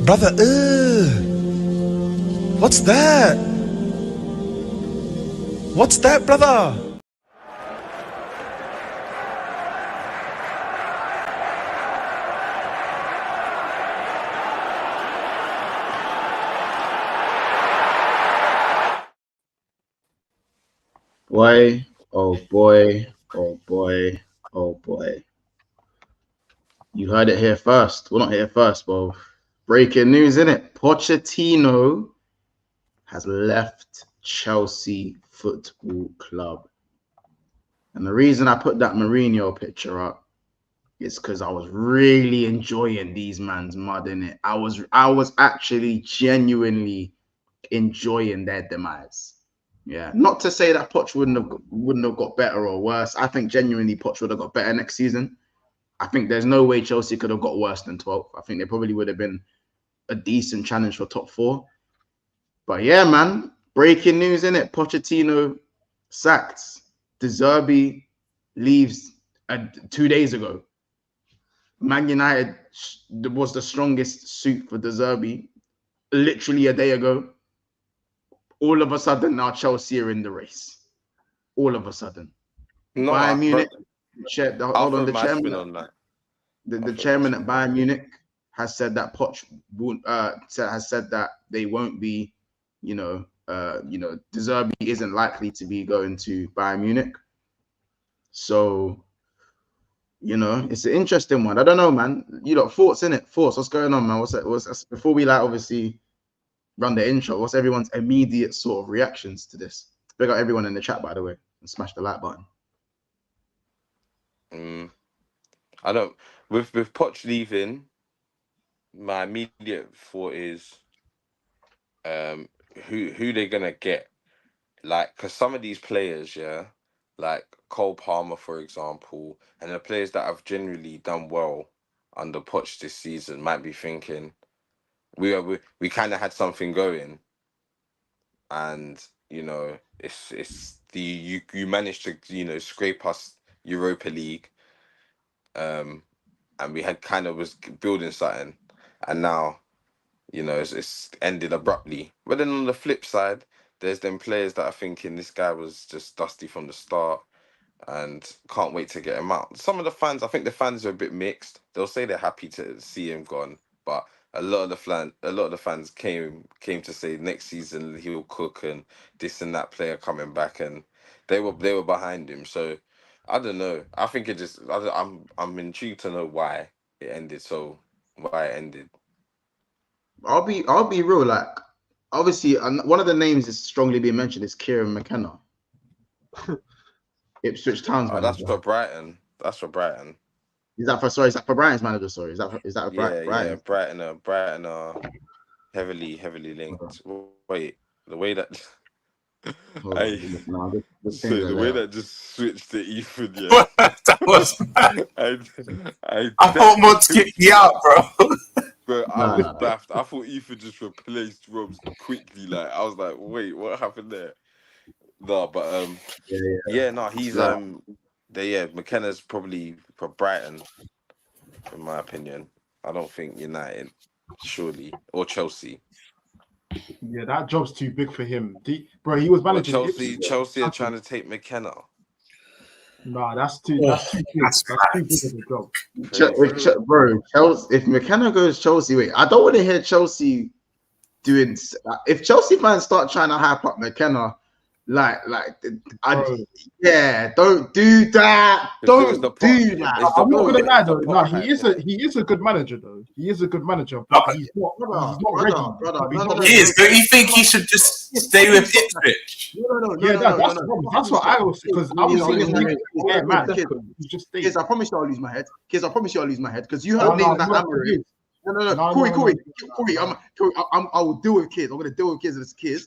Brother, what's that? What's that, brother? Boy, oh boy, oh boy, oh boy. You heard it here first. Well, not here first, but breaking news, innit? Pochettino has left Chelsea Football Club. And the reason I put that Mourinho picture up is because I was really enjoying these man's mud in it. I was actually genuinely enjoying their demise. Yeah, not to say that Poch wouldn't have got better or worse. I think genuinely Poch would have got better next season. I think there's no way Chelsea could have got worse than 12th. I think they probably would have been a decent challenge for top 4. But yeah, man, breaking news, innit? Pochettino sacked. De Zerbi leaves 2 days ago. Man United was the strongest suit for De Zerbi literally a day ago. All of a sudden, now Chelsea are in the race. All of a sudden. No, Bayern Munich, the chairman at Bayern Munich has said that Poch has said that they won't be, De Zerbi isn't likely to be going to Bayern Munich. So, it's an interesting one. I don't know, man. You got thoughts in it? Thoughts? What's going on, man? What's before we obviously run the intro? What's everyone's immediate sort of reactions to this? Big up everyone in the chat, by the way, and smash the like button. I don't. With Poch leaving, my immediate thought is, who they're gonna get, like, because some of these players, yeah, like Cole Palmer, for example, and the players that have generally done well under Poch this season might be thinking, we kind of had something going, and it's you managed to scrape us Europa League, and we had kind of was building something, and now it's ended abruptly. But then on the flip side, there's them players that are thinking this guy was just dusty from the start and can't wait to get him out. Some of the fans, I think the fans are a bit mixed. They'll say they're happy to see him gone, but a lot of the fans came to say next season he'll cook and this and that player coming back, and they were behind him. So I don't know. I think it just I'm intrigued to know why it ended. I'll be real. Like, obviously, one of the names is strongly being mentioned is Kieran McKenna. Ipswich Town's manager. That's for Brighton. Is that for Brighton's manager? Sorry, is that Brighton? Yeah, Brighton are heavily linked. Wait, the way that the way that just switched to Ethan, yeah. That was mad. I thought Mod kicked me out, bro. But I was baffed. I thought Ethan just replaced Robs quickly. Like, I was like, wait, what happened there? No, but he's McKenna's probably for Brighton, in my opinion. I don't think United, surely, or Chelsea. Yeah, that job's too big for him. Bro, he was managing Chelsea are trying to take McKenna. Nah, that's too big. That's too big of a job. Bro, Chelsea, if McKenna goes Chelsea, wait, I don't want to hear Chelsea doing. If Chelsea fans start trying to hype up McKenna, don't do that. Don't do that. I'm not gonna lie though. No, he is a good manager though. He is a good manager, but he's not ready. He is. Don't you think he should just stay with Ipswich? No. That's what I was, because I was thinking, man, just stay. Kids, I promise you I'll lose my head. Because you heard names like Amorim. No, Corey, I will deal with kids. I'm gonna deal with kids as kids.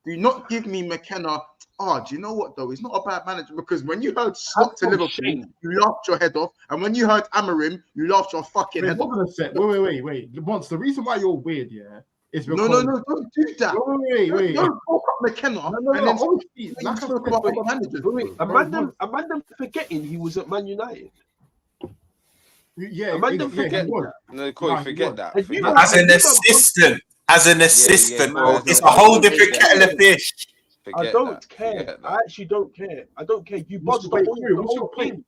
Do not give me McKenna. Do you know what though? He's not a bad manager, because when you heard Scott to Liverpool, you laughed your head off, and when you heard Amorim, you laughed your fucking head off. Wait. Once the reason why you're weird, yeah, is because no, don't do that. Wait. Don't talk up McKenna. A man them forgetting he was at Man United. Yeah, Man, don't forget he would. that. No, Corey, Nah, he forget won't. that. And Forget you that. As an assistant, bro, bro, it's no, a whole no, different forget kettle that. of fish. I Forget don't that. care. Forget I that. actually don't care. I don't care. You What's buzzed your- the wait, Corey, what's whole your point? thing.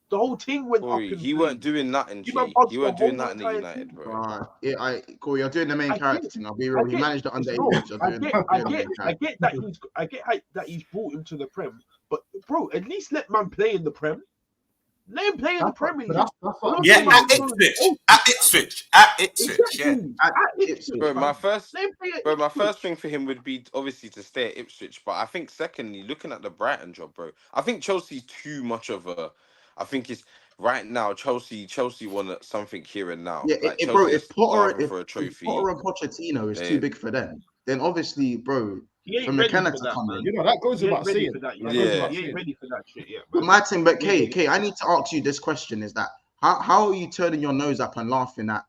The whole thing went Corey, up in he weren't flames. doing nothing, You man G. buzzed He the weren't doing whole nothing at entire United, thing. bro. Corey, you're doing the main I character get- thing. I'll be I real. He get- managed the No, underage. You're I doing get the main character. that he's brought him to the Prem, but bro, at least let man play in the Prem. Let him play in the Premier League. That's what I'm Yeah, saying. at Ipswich. Yeah. Exactly. At At Ipswich, Ipswich. Bro, my fam. first Let him play at Bro, my Ipswich. first thing for him would be obviously to stay at Ipswich, but I think secondly, looking at the Brighton job, bro, I think Chelsea's too much of a. I think it's right now. Chelsea want something here and now. Yeah, Like bro, Chelsea are if Potter, starving if, for a if trophy. Potter and Pochettino is too They, big for them, then obviously, bro, He for ain't ready McKenna for to that, come man. in. You know, that goes He ain't without ready saying. for that That yet. goes Yeah. without He ain't saying. ready for that shit yet, But man. my thing, but He ain't ready. K, I need to ask you this question: is that how are you turning your nose up and laughing at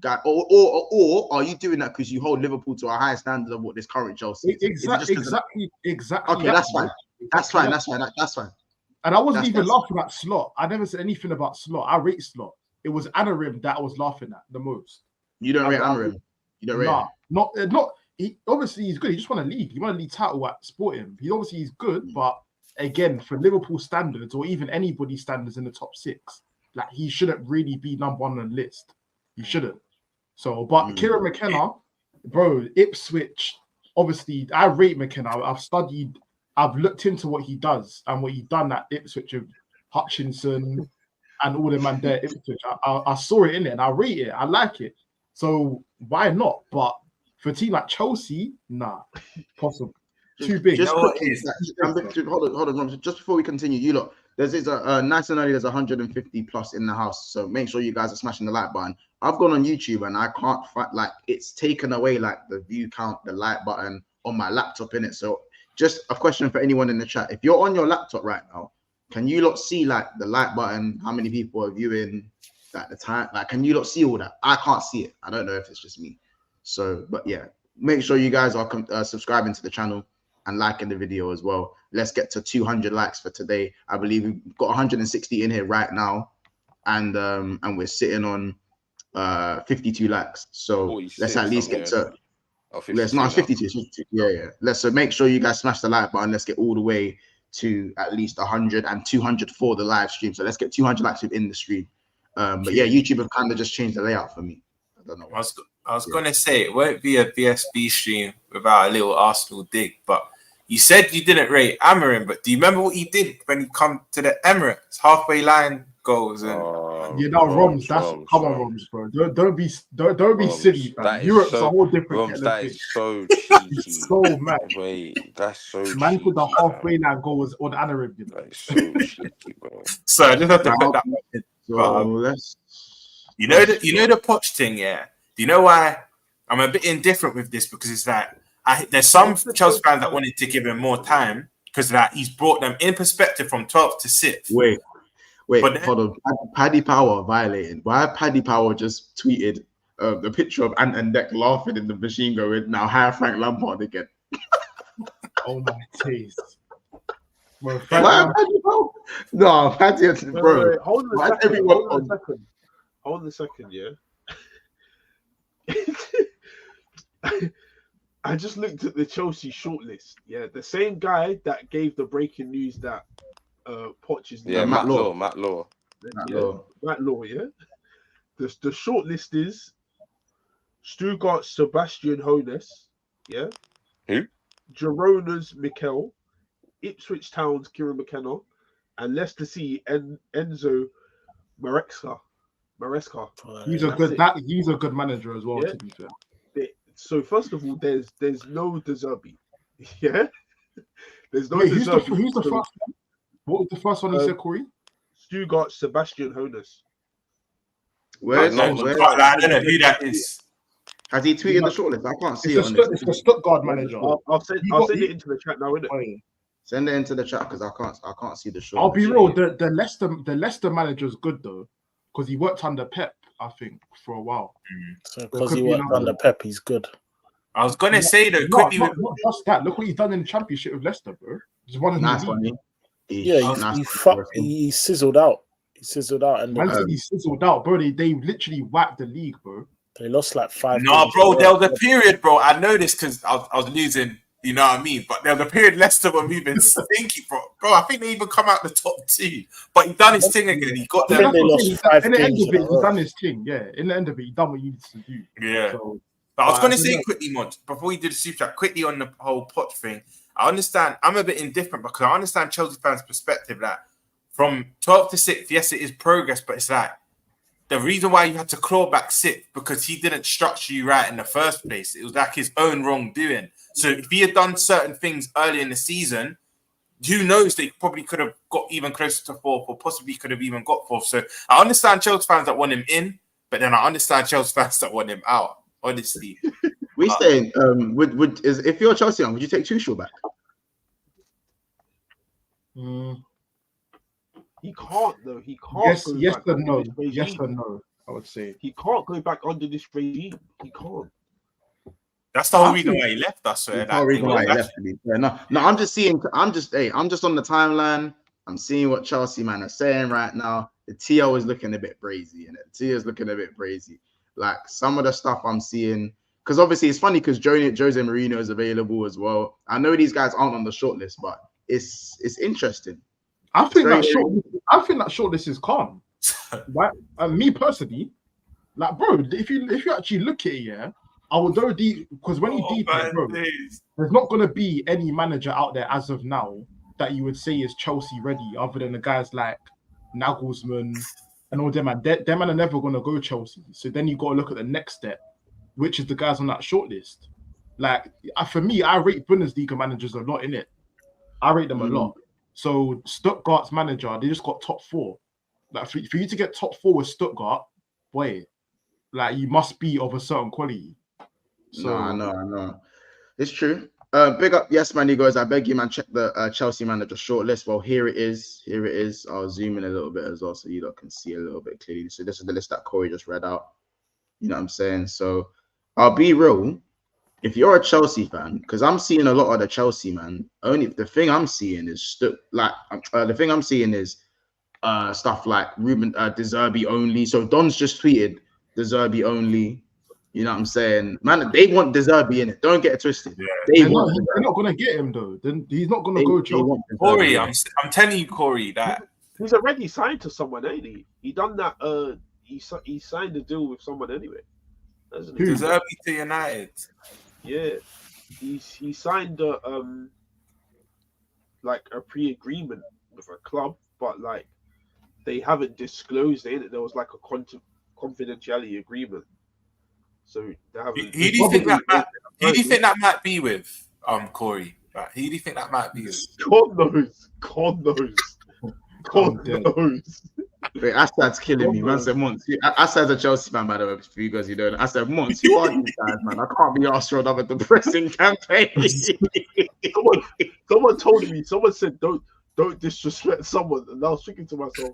guy, or are you doing that because you hold Liverpool to a higher standard of what this current Chelsea is? Is it just 'cause of- Exactly. Okay, that's fine. That's fine. That's fine. And I wasn't even That's- laughing at Slot. I never said anything about Slot. I rate Slot. It was Anarim that I was laughing at the most. You don't rate I- Amorim. You don't rate Nah, him. not. He obviously he's good. He just won a league. He won a league title at Sporting. He obviously he's good, but again, for Liverpool standards or even anybody's standards in the top six, like he shouldn't really be number one on the list. He shouldn't. So, but Kieran McKenna, bro, Ipswich. Obviously, I rate McKenna. I've looked into what he does and what he done at Ipswich with Hutchinson and all the man there at Ipswich. I saw it in it and I rate it. I like it. So why not? But for a team like Chelsea, nah, possible. Too big. Just know what quickly, hold on. Just before we continue, you look, there's a nice and early. There's 150 plus in the house, so make sure you guys are smashing the like button. I've gone on YouTube and I can't find, like, it's taken away like the view count, the like button on my laptop in it. So just a question for anyone in the chat: if you're on your laptop right now, can you lot see like the like button? How many people are viewing at the time? Like, can you lot see all that? I can't see it. I don't know if it's just me. So, but yeah, make sure you guys are subscribing to the channel and liking the video as well. Let's get to 200 likes for today. I believe we've got 160 in here right now, and we're sitting on 52 likes. So let's at least get to. Let's not 52. Yeah. Let's make sure you guys smash the like button. Let's get all the way to at least 100 and 200 for the live stream. So let's get 200 likes within the stream. But yeah, YouTube have kind of just changed the layout for me. I don't know. I was gonna say it won't be a BSB stream without a little Arsenal dig, but you said you didn't rate Amorim, but do you remember what he did when he come to the Emirates halfway line goals and Roms, come on, Roms, bro. Don't be silly, man. Europe's a whole different Roms, that thing. is so cheeky. So mad. Wait, that's so man cheeky. For the halfway line goal was on Anarim. That is so cheeky, bro. So I just have to put that one in. You know the Poch thing, yeah. Do you know why I'm a bit indifferent with this? Because it's like there's some Chelsea fans that wanted to give him more time because that he's brought them in perspective from 12th to 6th. Wait, hold on. Paddy Power violated. Why Paddy Power just tweeted the picture of Ant and Deck laughing in the machine going, now hire Frank Lampard again. Oh my taste. Well, Paddy Power? No, Paddy, bro. Wait, hold on a second, yeah. I just looked at the Chelsea shortlist. Yeah, the same guy that gave the breaking news that Poch is Matt Law. Matt Law, yeah. The shortlist is Stuttgart Sebastian Hoeneß, yeah. Who? Girona's Mikel, Ipswich Town's Kieran McKenna, and Leicester City Enzo Maresca. He's a good manager as well, yeah. to be fair. So first of all, there's no De Zerbi. Yeah. There's no Wait, De who's Zerbi. the first one? What was the first one you said, Corey? Stuttgart Sebastian Hoeneß. I don't know who that is. Has he tweeted the shortlist? I can't see it. It's the Stuttgart manager. I'll send it into the chat now, innit? Send it into the chat because I can't see the shortlist. I'll be real. The Leicester manager is good though, because he worked under Pep, I think, for a while. So because he worked under Pep, he's good. I was gonna say though, not just that. Look what he's done in the Championship with Leicester, bro. He's won in the league. He sizzled out. He sizzled out, and Man City sizzled out, bro. They literally whacked the league, bro. They lost like 5. No, bro, there was a period, bro. I noticed because I was losing, you know what I mean? But there was a period Leicester were moving stinky, bro. Bro, I think they even come out the top 2. But he done his thing again. He got them. They lost 5 in the end games. of it, he done his thing. Yeah, in the end of it, he done what he needs to do. Yeah. So, but I was going to say quickly, Mod, before we did the super chat, quickly on the whole Poch thing. I understand. I'm a bit indifferent because I understand Chelsea fans' perspective that from 12th to 6th, yes, it is progress, but it's like the reason why you had to claw back 6th because he didn't structure you right in the first place. It was like his own wrongdoing. So if he had done certain things early in the season, who knows, they probably could have got even closer to 4th or possibly could have even got 4th. So I understand Chelsea fans that want him in, but then I understand Chelsea fans that want him out, honestly. We saying, if you're a Chelsea fan, would you take Tuchel back? He can't though. He can't. Yes and no. Yes and no. I would say he can't go back under this regime. He can't. That's the whole reason why he left us. That's the reason why he left. No, I'm just on the timeline. I'm seeing what Chelsea man are saying right now. The TO is looking a bit brazy, and the TO is looking a bit brazy. Like some of the stuff I'm seeing, because obviously it's funny because Jose Mourinho is available as well. I know these guys aren't on the shortlist, but it's interesting. I think that shortlist is calm. Right? Me personally, like, bro, if you actually look at it, yeah, I will go deep because when you deep it, bro, there's not gonna be any manager out there as of now that you would say is Chelsea ready, other than the guys like Nagelsmann and all them. Man, them man are never gonna go Chelsea. So then you got to look at the next step, which is the guys on that shortlist. Like for me, I rate Bundesliga managers a lot in it. I rate them a lot. So Stuttgart's manager, they just got top 4. Like for you to get top 4 with Stuttgart, boy, like you must be of a certain quality. So I know. It's true. Big up, yes, man. He goes, I beg you, man, check the Chelsea manager shortlist. Well, here it is. I'll zoom in a little bit as well so you lot can see a little bit clearly. So this is the list that Corey just read out. You know what I'm saying? So I'll be real. If you're a Chelsea fan, because I'm seeing a lot of the Chelsea man, only the thing I'm seeing is stuff like Ruben De Zerbi only. So Don's just tweeted De Zerbi only. You know what I'm saying? Man, they want De Zerbi in it. Don't get it twisted. Yeah. They're not gonna get him though. Then he's not gonna go Chelsea. Corey, I'm telling you, Corey, that he's already signed to someone, ain't he? He done that. He signed a deal with someone anyway. De Zerbi to United. Yeah, he signed like a pre-agreement with a club, but like they haven't disclosed it. There was like a confidentiality agreement, so they haven't. Who do you think that might be with Corey? Like, who do you think that might be with? God knows. Wait, Asad's killing me. Man said Monts. Asad's a Chelsea fan, by the way, for you guys who don't know. I said, Monts, who are these guys, man? I can't be asked for another depressing campaign. someone told me, someone said, don't disrespect someone. And I was thinking to myself,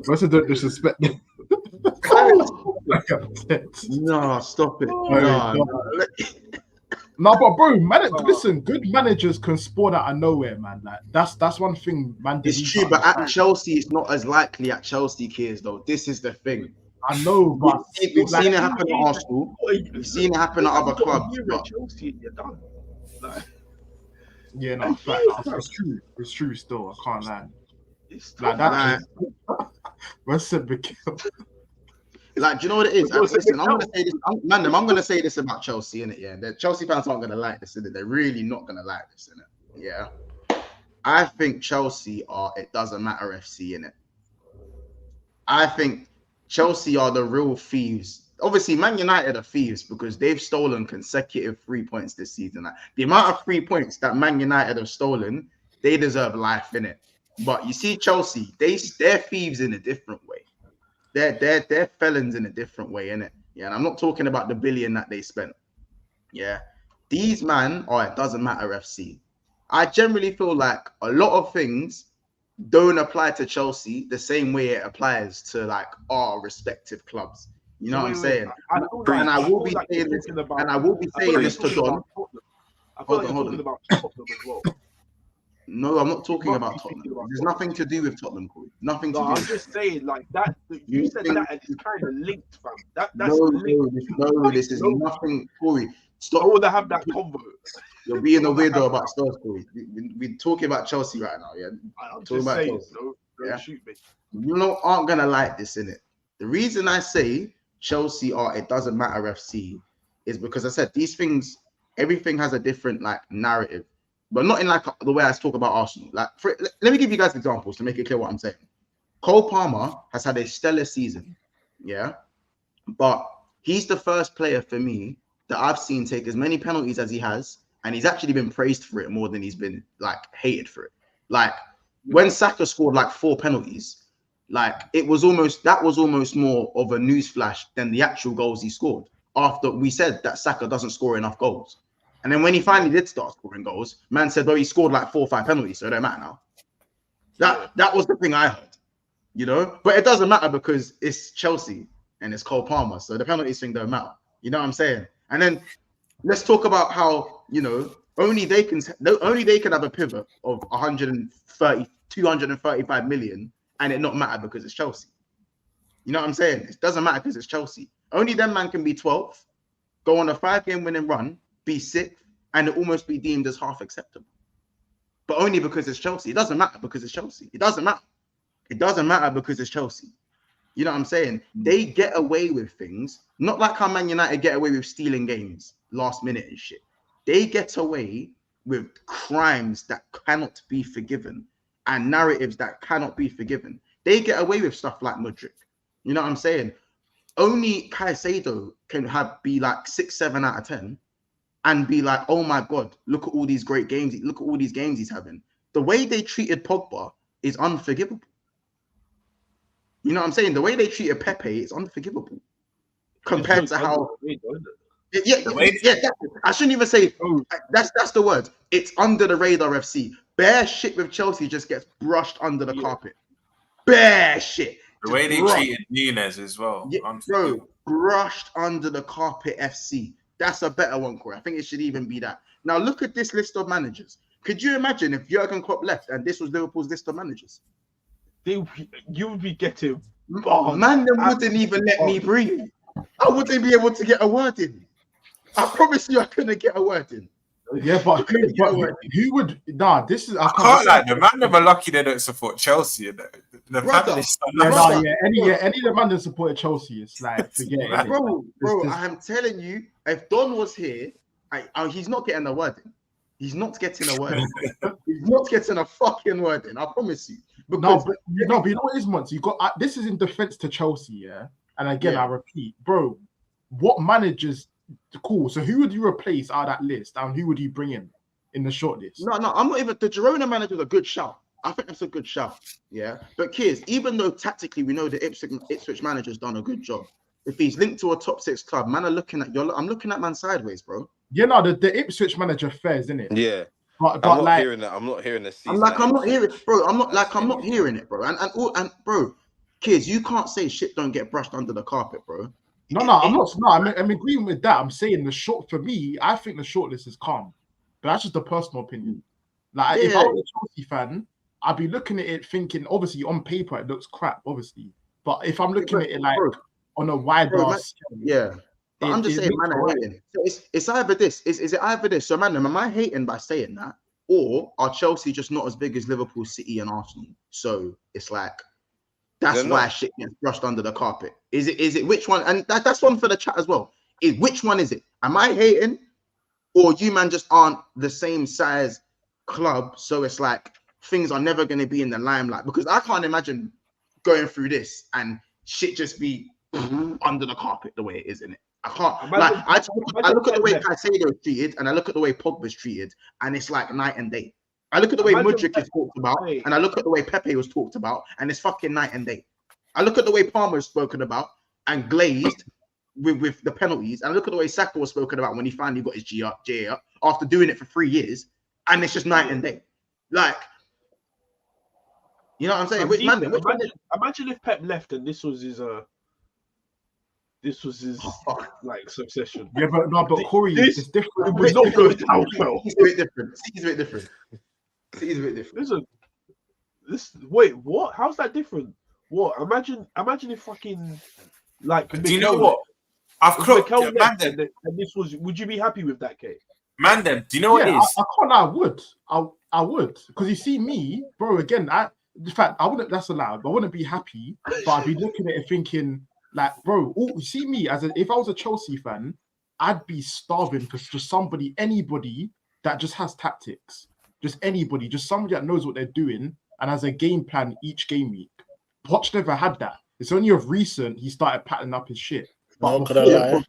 I said, don't disrespect them. No, stop it. No, but bro, listen, good managers can spawn out of nowhere, man. Like that's one thing, man. It's true, but at Chelsea, it's not as likely at Chelsea kids, though. This is the thing. I know, but we've seen it happen at Arsenal. We've seen it happen at other clubs. Chelsea, you're done. Yeah, no, it's true. It's true. Still, I can't lie. Like that. What's it become? Like, do you know what it is? Listen, I'm gonna say this, I'm gonna say this about Chelsea, innit? Yeah, the Chelsea fans aren't gonna like this, innit? They're really not gonna like this, innit? Yeah. I think Chelsea are it doesn't matter FC, innit? I think Chelsea are the real thieves. Obviously, Man United are thieves because they've stolen consecutive 3 points this season. Like, the amount of 3 points that Man United have stolen, they deserve life, innit? But you see, Chelsea, they're thieves in a different way. They're felons in a different way, innit? Yeah, and I'm not talking about the billion that they spent. Yeah, these man, it doesn't matter FC. I generally feel like a lot of things don't apply to Chelsea the same way it applies to like our respective clubs. You know what I'm saying? And I will be saying this to Don. I feel like Hold you're on. talking about Tottenham as well. No, I'm not talking must be about Tottenham. thinking about There's Tottenham. nothing to do with Tottenham, Corey. Nothing to No, do. I'm just saying, like that. You said think- that, and it's kind of linked, fam. That's No, linked. this is No. nothing, Corey. I Stop. want to have that convo. You're being a I wanna weirdo have about that. Spurs, Corey. We're talking about Chelsea right now, yeah? I'm Talking just about saying, Chelsea. don't Yeah. shoot me. You know, aren't gonna like this, innit? The reason I say Chelsea are it doesn't matter FC is because I said these things, everything has a different like narrative, but not in like the way I talk about Arsenal. Like, let me give you guys examples to make it clear what I'm saying. Cole Palmer has had a stellar season, yeah, but he's the first player for me that I've seen take as many penalties as he has, and he's actually been praised for it more than he's been like hated for it. Like when Saka scored like 4 penalties, like that was almost more of a newsflash than the actual goals he scored. After we said that Saka doesn't score enough goals, and then when he finally did start scoring goals, man said, "Well, he scored like 4 or 5 penalties, so it don't matter now." That was the thing I heard, you know. But it doesn't matter because it's Chelsea and it's Cole Palmer, so the penalties thing don't matter. You know what I'm saying? And then let's talk about how, you know, only they can have a pivot of 235 million and it not matter because it's Chelsea. You know what I'm saying? It doesn't matter because it's Chelsea. Only them man can be 12th, go on a 5-game winning run, be 6th, and it almost be deemed as half acceptable. But only because it's Chelsea. It doesn't matter because it's Chelsea. It doesn't matter. It doesn't matter because it's Chelsea. You know what I'm saying? They get away with things, not like how Man United get away with stealing games last minute and shit. They get away with crimes that cannot be forgiven and narratives that cannot be forgiven. They get away with stuff like Mudryk. You know what I'm saying? Only Caicedo can be like 6, 7 out of 10 and be like, oh my God, look at all these great games. Look at all these games he's having. The way they treated Pogba is unforgivable. You know what I'm saying? The way they treated Pepe is unforgivable compared to how. I shouldn't even say that's the word. It's under the radar FC. Bare shit with Chelsea just gets brushed under the carpet. Bare shit. The way they treated Nunes as well. Yeah, bro, brushed under the carpet FC. That's a better one, Corey. I think it should even be that. Now look at this list of managers. Could you imagine if Jurgen Klopp left and this was Liverpool's list of managers? You would be getting man, they wouldn't even let me breathe. I wouldn't be able to get a word in. I promise you I couldn't get a word in. Yeah, but who would? Nah, this is. I can't like the man. Never lucky they don't support Chelsea. The any of the man that supported Chelsea is like forget it. Bro, I am telling you, if Don was here, he's not getting a word in. He's not getting a word in. He's not getting a fucking word in. I promise you. Because but you know what it is, Monty? You got this is in defense to Chelsea, yeah. And again, I repeat, bro, what managers? Cool. So who would you replace out of that list, and who would you bring in the short list? No, I'm not even. The Girona manager is a good shout. I think that's a good shout. Yeah, but Kiers, even though tactically we know the Ipswich manager's done a good job, if he's linked to a top 6 club, man, I'm looking at man sideways, bro. Yeah, no, the Ipswich manager fares, isn't it? Yeah. But I'm not like, hearing that. I'm not hearing the season. I'm not hearing, bro. I'm not hearing it, bro. And bro, Kiers, you can't say shit don't get brushed under the carpet, bro. No, I'm not. No, I'm agreeing with that. I'm saying for me, I think the shortlist is calm, but that's just a personal opinion. Like, if I was a Chelsea fan, I'd be looking at it thinking, obviously, on paper it looks crap, obviously. But if I'm looking at it like on a wide glass scale, but I'm just saying, man, I'm hating. So it's either this. Is it either this? So, man, am I hating by saying that, or are Chelsea just not as big as Liverpool, City, and Arsenal? So it's like. That's why shit gets brushed under the carpet. Is it which one? And that's one for the chat as well. Which one is it? Am I hating? Or you man just aren't the same size club, so it's like things are never going to be in the limelight? Because I can't imagine going through this and shit just be under the carpet the way it is, in it. I can't. I look at the way Caicedo is treated and I look at the way Pogba's treated, and it's like night and day. I look at the way Mudryk is talked about, and I look at the way Pepe was talked about, and it's fucking night and day. I look at the way Palmer is spoken about and glazed with the penalties, and I look at the way Saka was spoken about when he finally got his GA up after doing it for 3 years, and it's just night and day. Like, you know what I'm saying? Imagine if Pep left and this was his this was his like succession. Yeah, but Corey, This it's different. would not go down well. It's a bit different. City's a bit different. City's a bit different. Listen, wait, what? How's that different? What? Imagine if fucking like. Do you know what? I've clocked Mikel left man. and this was. Would you be happy with that, Kate? Man, do you know what it is? I can't lie, I would. I would. Because you see me, bro, again, in fact, I wouldn't, that's allowed, I wouldn't be happy, but I'd be looking at it thinking, like, bro, you see me, if I was a Chelsea fan, I'd be starving for just anybody that just has tactics. Just anybody, just somebody that knows what they're doing and has a game plan each game week. Poch never had that. It's only of recent he started patterning up his shit. Not gonna lie.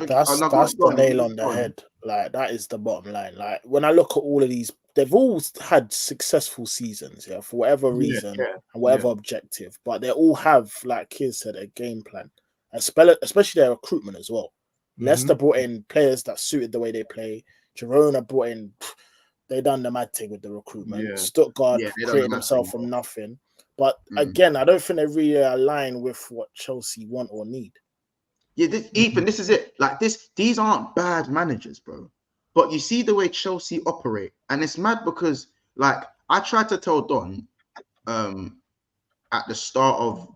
That's the nail on the head. Like, that is the bottom line. Like, when I look at all of these, they've all had successful seasons, for whatever reason and whatever objective. But they all have, like Kiz said, a game plan, especially their recruitment as well. Leicester brought in players that suited the way they play. Girona brought in, they done the mad thing with the recruitment. Yeah. Stuttgart created themselves from nothing. But again, I don't think they really align with what Chelsea want or need. Yeah, Ethan, this is it. Like these aren't bad managers, bro. But you see the way Chelsea operate, and it's mad because, like, I tried to tell Don, at the start of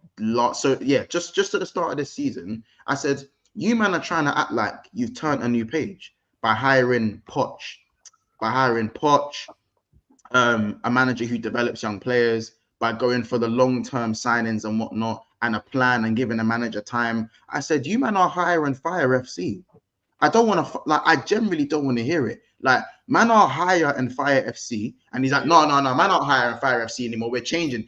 just at the start of this season, I said, you man are trying to act like you've turned a new page by hiring Poch, a manager who develops young players, by going for the long-term signings and whatnot, and a plan and giving a manager time. I said, you man are hire and fire FC. I don't want to, I generally don't want to hear it. Like, man are hire and fire FC. And he's like, no, man aren't hire and fire FC anymore. We're changing.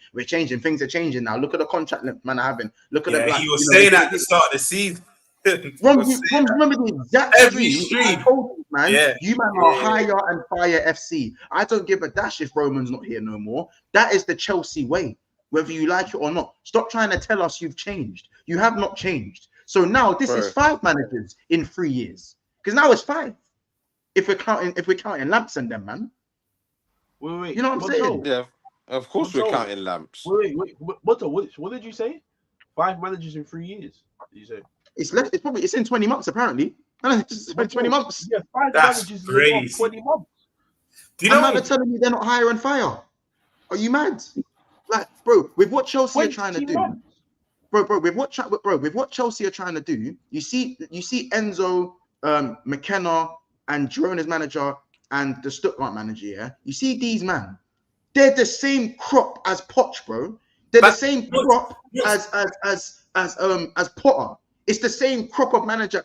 Things are changing now. Look at the contract man are having. Look at it. He was saying at the start of the season. Remember the exact stream. Man, you man are hire and fire FC. I don't give a dash if Roman's not here no more. That is the Chelsea way, whether you like it or not. Stop trying to tell us you've changed. You have not changed. So now this is 5 managers in 3 years. Because now it's 5. If we're counting Lamps and them, man. Wait. You know what I'm saying? Yeah, of course we're counting Lamps. Wait. What did you say? 5 managers in 3 years. Did you say? It's in 20 months apparently. It's been 20 months. Yeah, 5 That's managers crazy. in 20 months. Do you know what? Telling me they're not hire and fire? Are you mad? Like, bro, with what Chelsea are trying to do, with what Chelsea are trying to do, you see Enzo, McKenna, and Girona's manager and the Stuttgart manager. Yeah, you see these man, they're the same crop as Poch, bro. They're the same crop as Potter. It's the same crop of manager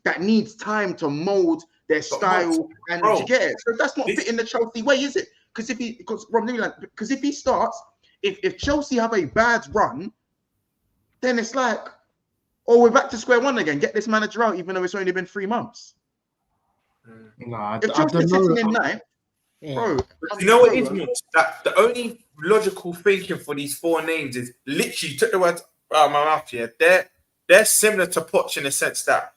that needs time to mold their style and to get it. So that's not fitting the Chelsea way, is it? Because if he starts, if Chelsea have a bad run, then it's like, we're back to square one again. Get this manager out, even though it's only been 3 months. Nah, if Chelsea's sitting in ninth, bro. You know what it is, that the only logical thinking for these 4 names is literally took the words out of my mouth here. They're similar to Poch in the sense that,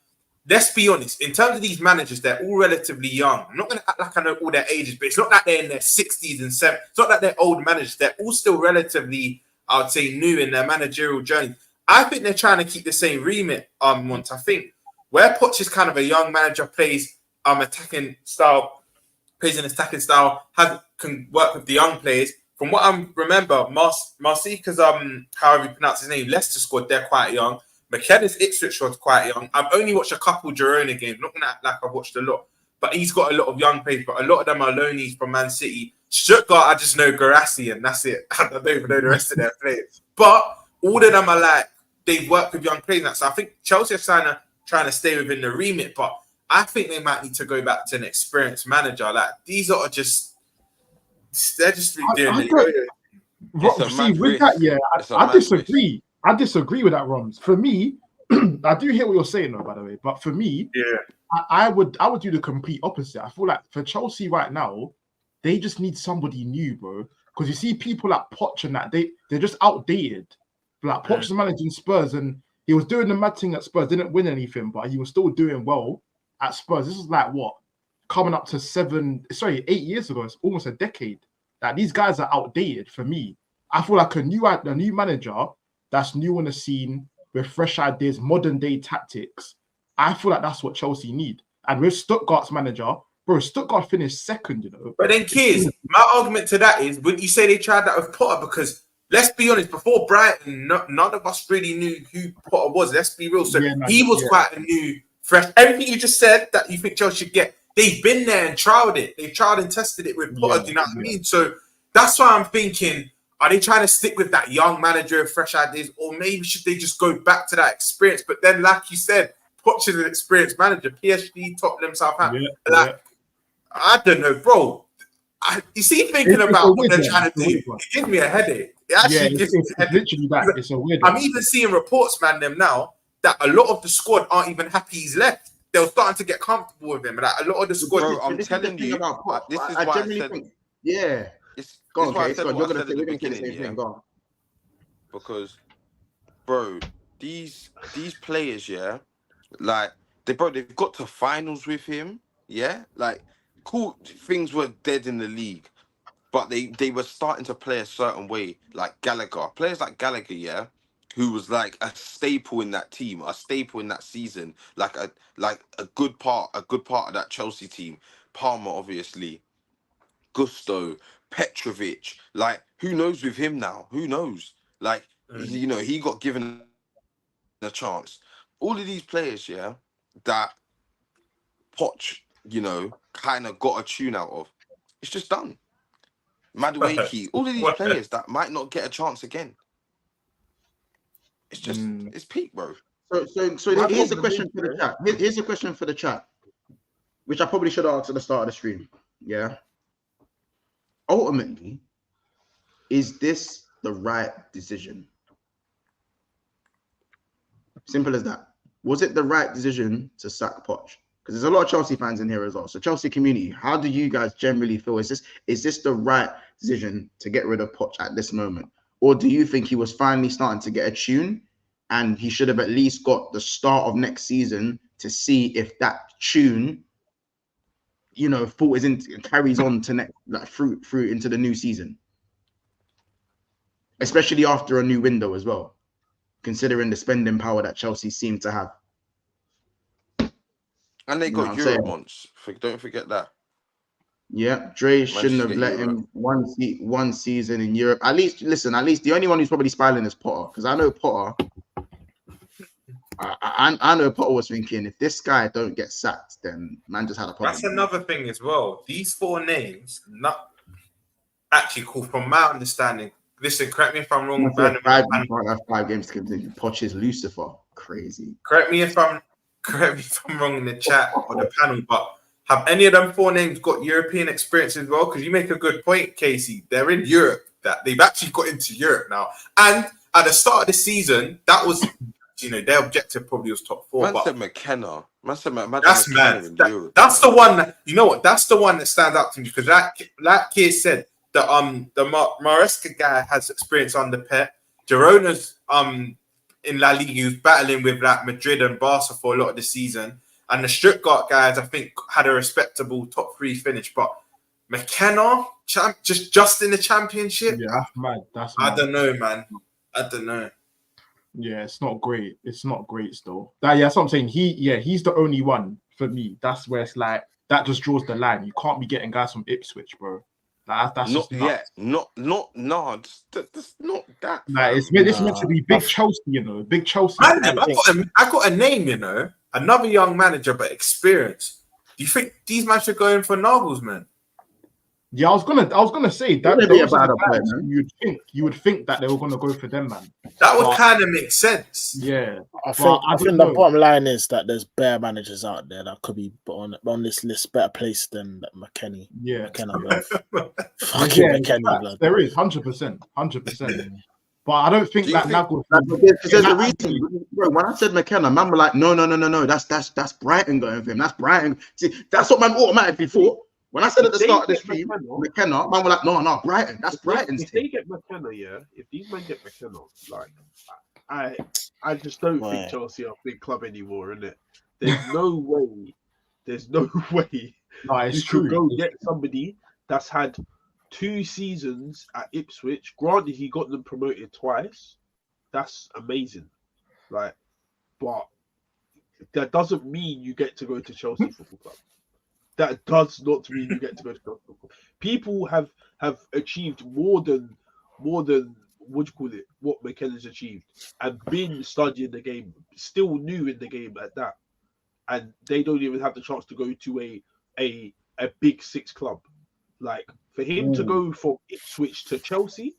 let's be honest, in terms of these managers, they're all relatively young. I'm not going to act like I know all their ages, but it's not that they're in their 60s and 70s. It's not that they're old managers. They're all still relatively, I would say, new in their managerial journey. I think they're trying to keep the same remit. Once I think where Poch is kind of a young manager, plays in an attacking style, can work with the young players. From what I remember, Marcica's however you pronounce his name, Leicester squad, they're quite young. McKenna's Ipswich was quite young. I've only watched a couple Girona games. Not gonna act like I've watched a lot, but he's got a lot of young players. But a lot of them are loanies from Man City. Stuttgart, I just know Garassi, and that's it. I don't even know the rest of their players. But all of them are like, they work with young players now. So I think Chelsea are trying to stay within the remit, but I think they might need to go back to an experienced manager. Like, these are just, they're just doing it. See, with that, yeah, I disagree. I disagree with that, Roms. For me, I do hear what you're saying, though, by the way. But for me, I would do the complete opposite. I feel like for Chelsea right now, they just need somebody new, bro. Because you see people like Poch and that, they're just outdated. Like Poch is managing Spurs, and he was doing the mad thing at Spurs, didn't win anything, but he was still doing well at Spurs. This is like what? Coming up to 8 years ago. It's almost a decade. Like, these guys are outdated for me. I feel like a new manager that's new on the scene, with fresh ideas, modern day tactics. I feel like that's what Chelsea need. And with Stuttgart's manager, bro, Stuttgart finished second, you know. But then, kids, my argument to that is, wouldn't you say they tried that with Potter? Because let's be honest, before Brighton, none of us really knew who Potter was. Let's be real. So he was quite a new, fresh. Everything you just said that you think Chelsea should get, they've been there and trialed it. They've tried and tested it with Potter. Do you know what I mean? So that's why I'm thinking, are they trying to stick with that young manager with fresh ideas, or maybe should they just go back to that experience? But then, like you said, Poch is an experienced manager. PSG, Tottenham, Southampton. I don't know, bro. You see, thinking about what they're trying to do, it gives me a headache. It actually gives me a headache. Literally that. It's a weird. I'm even seeing reports, man, them now that a lot of the squad aren't even happy he's left. They're starting to get comfortable with him. Like a lot of the squad. Bro, I'm telling you, this is why I said. Yeah. Go on, Kate. You're going to say the same thing. Go on. Because, bro, these players, yeah, like they've got to finals with him, yeah. Like, cool, things were dead in the league, but they were starting to play a certain way. Like players like Gallagher, yeah, who was like a staple in that team, a staple in that season, like a good part of that Chelsea team. Palmer, obviously, Gusto, Petrovic, like who knows with him now? Who knows? Like, you know, he got given a chance. All of these players, yeah, that Poch, you know, kind of got a tune out of. It's just done. Madueke, all of these players that might not get a chance again. It's just, it's peak, bro. So here's a question for the chat. Here's a question for the chat, which I probably should have asked at the start of the stream. Yeah. Ultimately, is this the right decision? Simple as that. Was it the right decision to sack Poch? Because there's a lot of Chelsea fans in here as well. So Chelsea community, how do you guys generally feel? Is this the right decision to get rid of Poch at this moment? Or do you think he was finally starting to get a tune and he should have at least got the start of next season to see if that tune, you know, carries on to next, like through into the new season? Especially after a new window as well, considering the spending power that Chelsea seem to have. And they got Euro months. Don't forget that. Yeah, Dre shouldn't have let him one season in Europe. At least the only one who's probably smiling is Potter, because I know Potter. I know Potter was thinking, if this guy don't get sacked, then man just had a problem. That's another thing as well. These four names, not actually cool from my understanding. Listen, correct me if I'm wrong. Five games to continue. Poch is Lucifer. Crazy. Correct me if I'm wrong in the chat or the panel, but have any of them four names got European experience as well? Because you make a good point, Casey. They're in Europe. That they've actually got into Europe now. And at the start of the season, that was, you know, their objective probably was top four. Man said McKenna. That's mad. That's the one that, you know what? That's the one that stands out to me, because like Keir said, the Maresca guy has experience under Pep. Girona's in La Liga, he was battling with like Madrid and Barca for a lot of the season. And the Stuttgart guys, I think, had a respectable top 3 finish. But McKenna, just in the championship? Yeah, that's mad. I don't know, man. I don't know. Yeah, it's not great. It's not great still. That's what I'm saying. He's the only one for me. That's where it's like, that just draws the line. You can't be getting guys from Ipswich, bro. That's not just nuts. That's not that. Like, it's meant to be big Chelsea, you know, big Chelsea. Man, I got a name, you know, another young manager but experienced. Do you think these men should go in for Nagelsmann? Yeah, I was gonna say that. You would think that they were gonna go for them, man. That would kind of make sense. Yeah, I think the bottom line is that there's better managers out there that could be on this list better placed than McKennie. Yeah, McKenna, fucking McKennie, blood. There is 100%. But I don't think that Nagelsmann. There's a reason, bro. When I said McKenna, man were like, no. That's Brighton going for him. That's Brighton. See, that's what man automatically thought. When I said at the start of the stream, McKenna, man were like, no, Brighton. That's Brighton's team. If they get McKenna, yeah. If these men get McKenna, like, I just don't think Chelsea are a big club anymore, innit? There's no way. No, it's true. Could go get somebody that's had 2 seasons at Ipswich. Granted, he got them promoted twice. That's amazing. Like, but that doesn't mean you get to go to Chelsea Football Club. That does not mean you get to go to Chelsea Football Club. People have achieved more than what do you call it? What McKenna's achieved, and been studying the game, still new in the game at that, and they don't even have the chance to go to a big six club. Like, for him to go from Ipswich to Chelsea,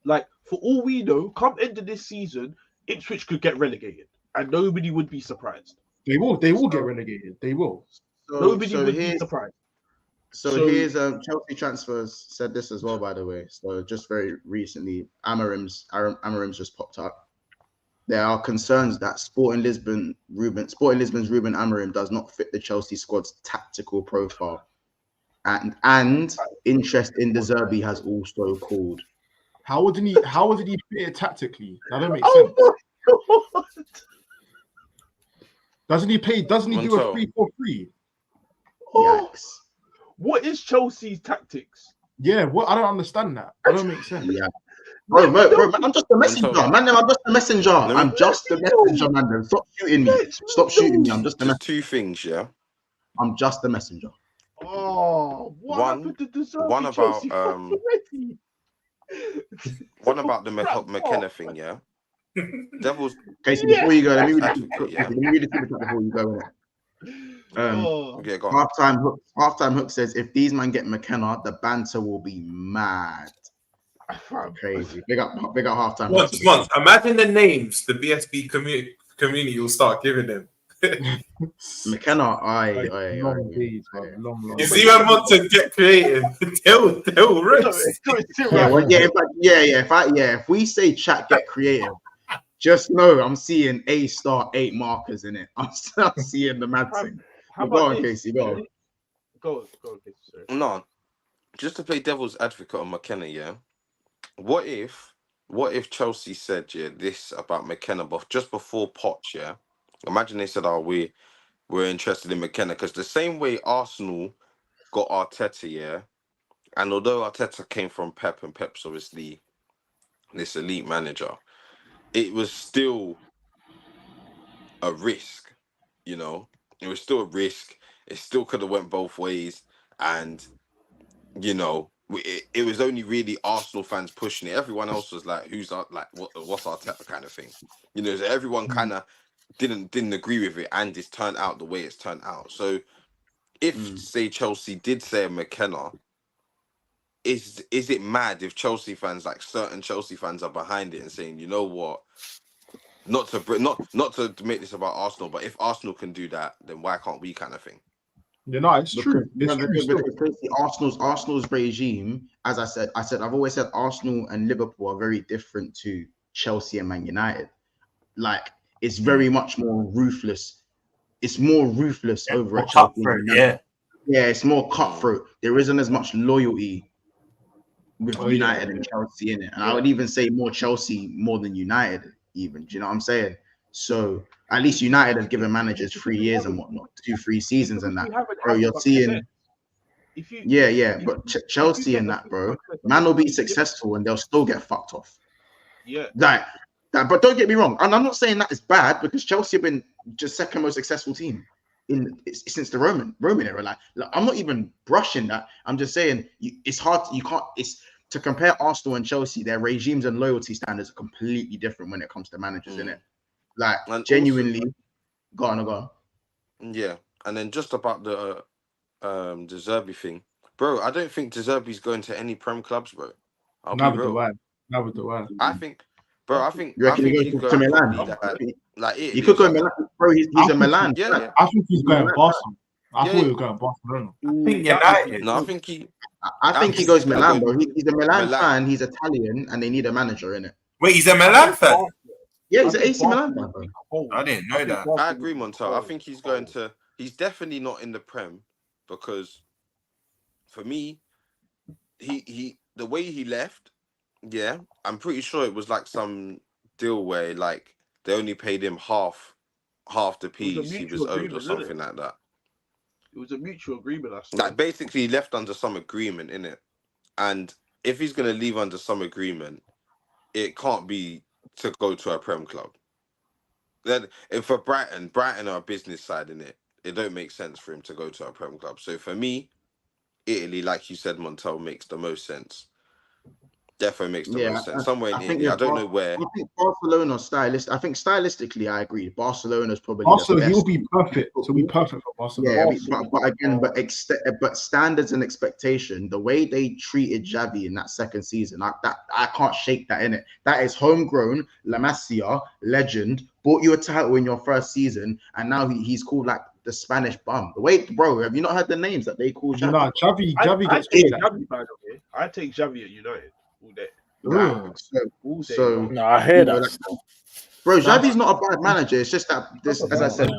like, for all we know, come end of this season, Ipswich could get relegated, and nobody would be surprised. They will get relegated. They will. Nobody would be surprised. So here's Chelsea Transfers said this as well, by the way. So just very recently, Amarim's just popped up. There are concerns that Sporting Lisbon's Ruben Amorim does not fit the Chelsea squad's tactical profile, and interest in De Zerbi has also called. How did he fit it tactically? That don't make sense. Doesn't he do a 3-4-3? Yikes. What is Chelsea's tactics? Yeah, I don't understand that. That don't make sense. Yeah. Bro, I'm just a messenger. Man, I'm just a messenger. I'm just a messenger, man. Stop shooting me. Stop shooting me. I'm just a messenger. Two things, yeah. I'm just a messenger. Oh, one about one about the McKenna thing, yeah. Devils. Casey, before you go, let me read the before you go. Okay, go on. Halftime Hook says if these men get McKenna, the banter will be mad. Crazy. Big up halftime. Once. Imagine the names the BSB community will start giving them. McKenna, You see when Monson get creative, they'll rest. If we say chat get creative, just know I'm seeing A*8 markers in it. I'm seeing the mad thing. Go on, Casey. Go on, Casey. Sorry. No, just to play devil's advocate on McKenna, yeah. What if Chelsea said this about McKenna, but just before Poch, yeah? Imagine they said, we're interested in McKenna, because the same way Arsenal got Arteta, yeah, and although Arteta came from Pep, and Pep's obviously this elite manager, it was still a risk, you know? It was still a risk. It still could have went both ways, and, you know, it was only really Arsenal fans pushing it. Everyone else was like, what's Arteta kind of thing? You know, so everyone kind of didn't agree with it, and it's turned out the way it's turned out. So if say Chelsea did say McKenna, is it mad if Chelsea fans, like certain Chelsea fans, are behind it and saying, you know what, not to make this about Arsenal, but if Arsenal can do that, then why can't we, kind of thing? Yeah, no, it's true. Because Arsenal's regime, as I said, I've always said Arsenal and Liverpool are very different to Chelsea and Man United. Like, it's very much more ruthless. It's more ruthless over at Chelsea. Yeah, it's more cutthroat. There isn't as much loyalty with United and Chelsea in it. And I would even say more Chelsea more than United, even. Do you know what I'm saying? So at least United have given managers 3 years and whatnot, 2-3 seasons and that. Bro, you're seeing. But Chelsea and that, bro, man will be successful and they'll still get fucked off. Yeah. But don't get me wrong, and I'm not saying that is bad, because Chelsea have been just second most successful team since the Roman era. Like, I'm not even brushing that. I'm just saying it's hard. It's to compare Arsenal and Chelsea. Their regimes and loyalty standards are completely different when it comes to managers, innit? Like, and genuinely, also, go on. Yeah, and then just about the De Zerbi thing, bro. I don't think De Zerbi's going to any Prem clubs, bro. Never do I. I think. Bro, I think he's going to Milan. You could go Milan, bro. He's a Milan. Yeah. I think he's going Barcelona. I thought he was going Barcelona. I think United. No, I think he. I think he goes Milan, bro. He's a Milan fan. He's Italian, and they need a manager in it. Wait, he's a Milan fan. Yeah, he's an AC Milan fan, bro. I didn't know that. I agree, Montel. I think he's going to. He's definitely not in the Prem, because for me, he the way he left. Yeah, I'm pretty sure it was like some deal where like they only paid him half the piece he was owed or something like that. It was a mutual agreement. Like, basically he left under some agreement, innit? And if he's gonna leave under some agreement, it can't be to go to a Prem club. Then if for Brighton are a business side in it, it don't make sense for him to go to a Prem club. So for me, Italy, like you said, Montel makes the most sense. Definitely makes the most sense. Somewhere in Italy, I don't know where. I think Barcelona I think stylistically, I agree. Barcelona's probably Also, the best. he'll be perfect. So be perfect for Barcelona. Yeah, I mean, but again, but standards and expectation, the way they treated Xavi in that second season, I can't shake that in it. That is homegrown, La Masia, legend, bought you a title in your first season, and now he's called like the Spanish bum. The way, bro, have you not heard the names that they call Xavi? No, Xavi gets paid. Xavi, by the way. I take Xavi at United all day. No, I hear that. Bro, Xavi's not a bad manager. It's just that as I said,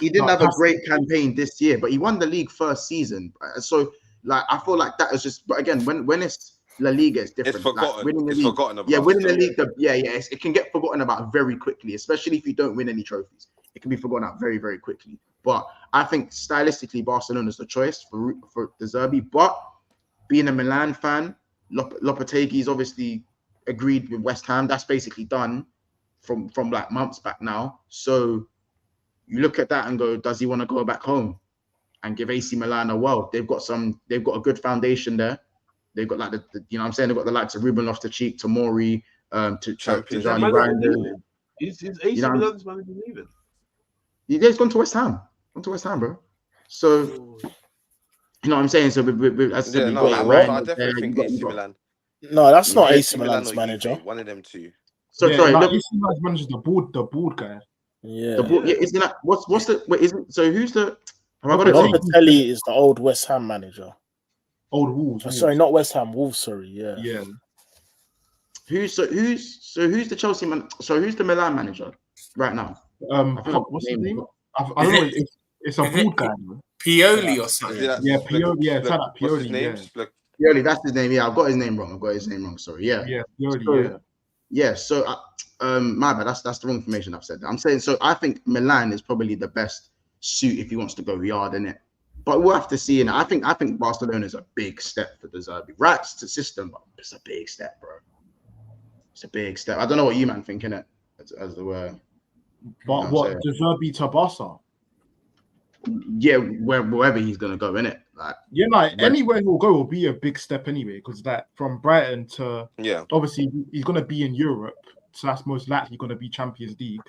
he didn't have a great campaign this year, but he won the league first season. So, like, I feel like that is just. But again, when it's La Liga, it's different. It's forgotten. Like, winning the it's league, forgotten about. Yeah, winning the league. It can get forgotten about very quickly, especially if you don't win any trophies. It can be forgotten about very, very quickly. But I think stylistically, Barcelona is the choice for De Zerbi. But being a Milan fan, Lopetegui's obviously agreed with West Ham. That's basically done from like months back now. So you look at that and go, does he want to go back home and give AC Milan a whirl? They've got a good foundation there. They've got like the you know what I'm saying, they've got the likes of Ruben Loftus-Cheek, Tomori, to Gianni Reinders. Is AC Milan's manager leaving? He's gone to West Ham. Bro. So you know what I'm saying? So I definitely think AC Milan. No, that's not AC Milan's manager. One of them two. So sorry, AC Milan's manager, the board guy. Yeah. The board, isn't that what's the wait? Isn't who's the? Lopetegui is the old West Ham manager. Old Wolves. Sorry, not West Ham. Wolves. Sorry. Yeah. Yeah. Who's the Chelsea man? So who's the Milan manager right now? What's his name? I don't know. It's a board guy. Pioli or something. Yeah, Pioli. Yeah, it's like Pioli. Pioli, that's his name. Yeah, I've got his name wrong. Sorry. Yeah. Yeah, Pioli. Yeah. So, my bad. That's the wrong information I've said. I'm saying so. I think Milan is probably the best suit if he wants to go yard in it. But we'll have to see. And I think Barcelona is a big step for De Zerbi. Right to system, but it's a big step, bro. It's a big step. I don't know what you man think in it as the word. But what De Zerbi to Barca? Yeah, wherever he's gonna go, innit? Like anywhere he'll go will be a big step anyway, because that from Brighton to obviously he's gonna be in Europe, so that's most likely gonna be Champions League.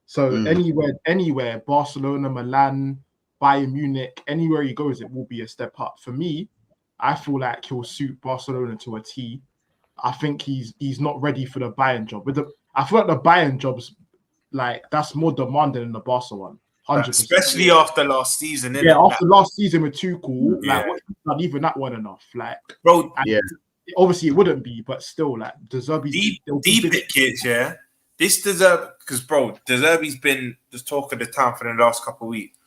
So anywhere, Barcelona, Milan, Bayern Munich, anywhere he goes, it will be a step up. For me, I feel like he'll suit Barcelona to a T. I think he's not ready for the Bayern job. I feel like the Bayern job's like that's more demanding than the Barca one. 100%. Especially after last season. After last season with Tuchel, not even that one enough. Like, bro, obviously it wouldn't be, but still, like De Zerbi's deep it, kids. Yeah, this De Zerbi, because bro, De Zerbi's been the talk of the town for the last couple of weeks.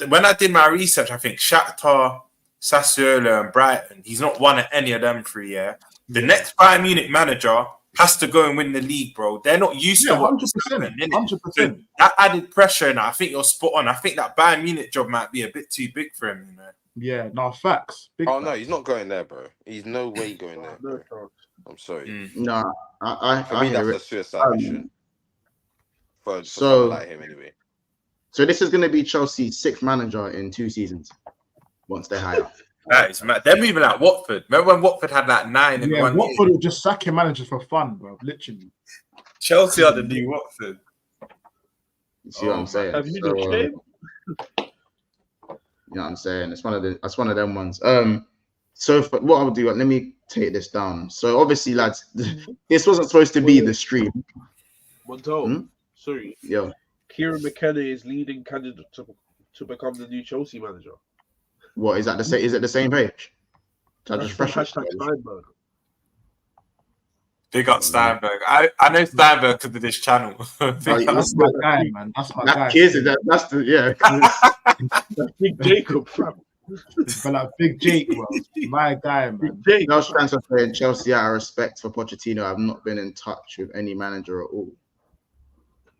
When I did my research, I think Shakhtar, Sassuolo, and Brighton. He's not won at any of them three. Yeah, the next Bayern Munich manager has to go and win the league, bro. They're not used to 100%. So that added pressure, and I think you're spot on. I think that Bayern Munich job might be a bit too big for him, you know. Yeah, no facts. No, he's not going there, bro. He's no way going there, bro. I'm sorry. No, for me, that's a suicide mission. For someone like him, anyway. So this is going to be Chelsea's sixth manager in 2 seasons. Once they hire. That is mad. They're moving like Watford. Remember when Watford had like 9 in 1 year? Watford will just sacking managers for fun, bro. Literally. Chelsea are the new Watford. You see what I'm saying? Have you not changed? You know what I'm saying? That's one of them ones. So what I'll do, let me take this down. So obviously, lads, this wasn't supposed to be the stream. Montel, sorry. Yeah. Kieran McKenna is leading candidate to become the new Chelsea manager. What is that? Is it the same page? Steinberg. Big up Steinberg. I know Steinberg to this channel. That's my guy, man. That's my guy. That's Big Jacob, fam. But like Big Jake, bro. My guy, man. No transfer saying Chelsea, out of respect for Pochettino, I've not been in touch with any manager at all.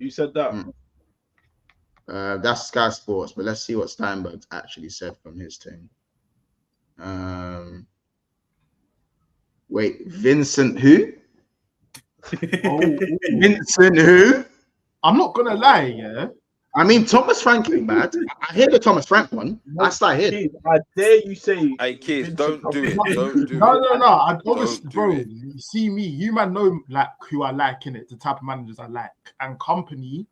You said that? That's Sky Sports, but let's see what Steinberg's actually said from his team. Wait, Vincent who? Oh, Vincent who? I'm not gonna lie, yeah. I mean, Thomas Frank ain't bad. I hear the Thomas Frank one. I started here. I dare you say. Hey kids, Vincent don't do it. Kompany. Don't do No, it. no, no. I always, Don't do bro. it. You see me, you man know like who I like in it, the type of managers I like, and Company,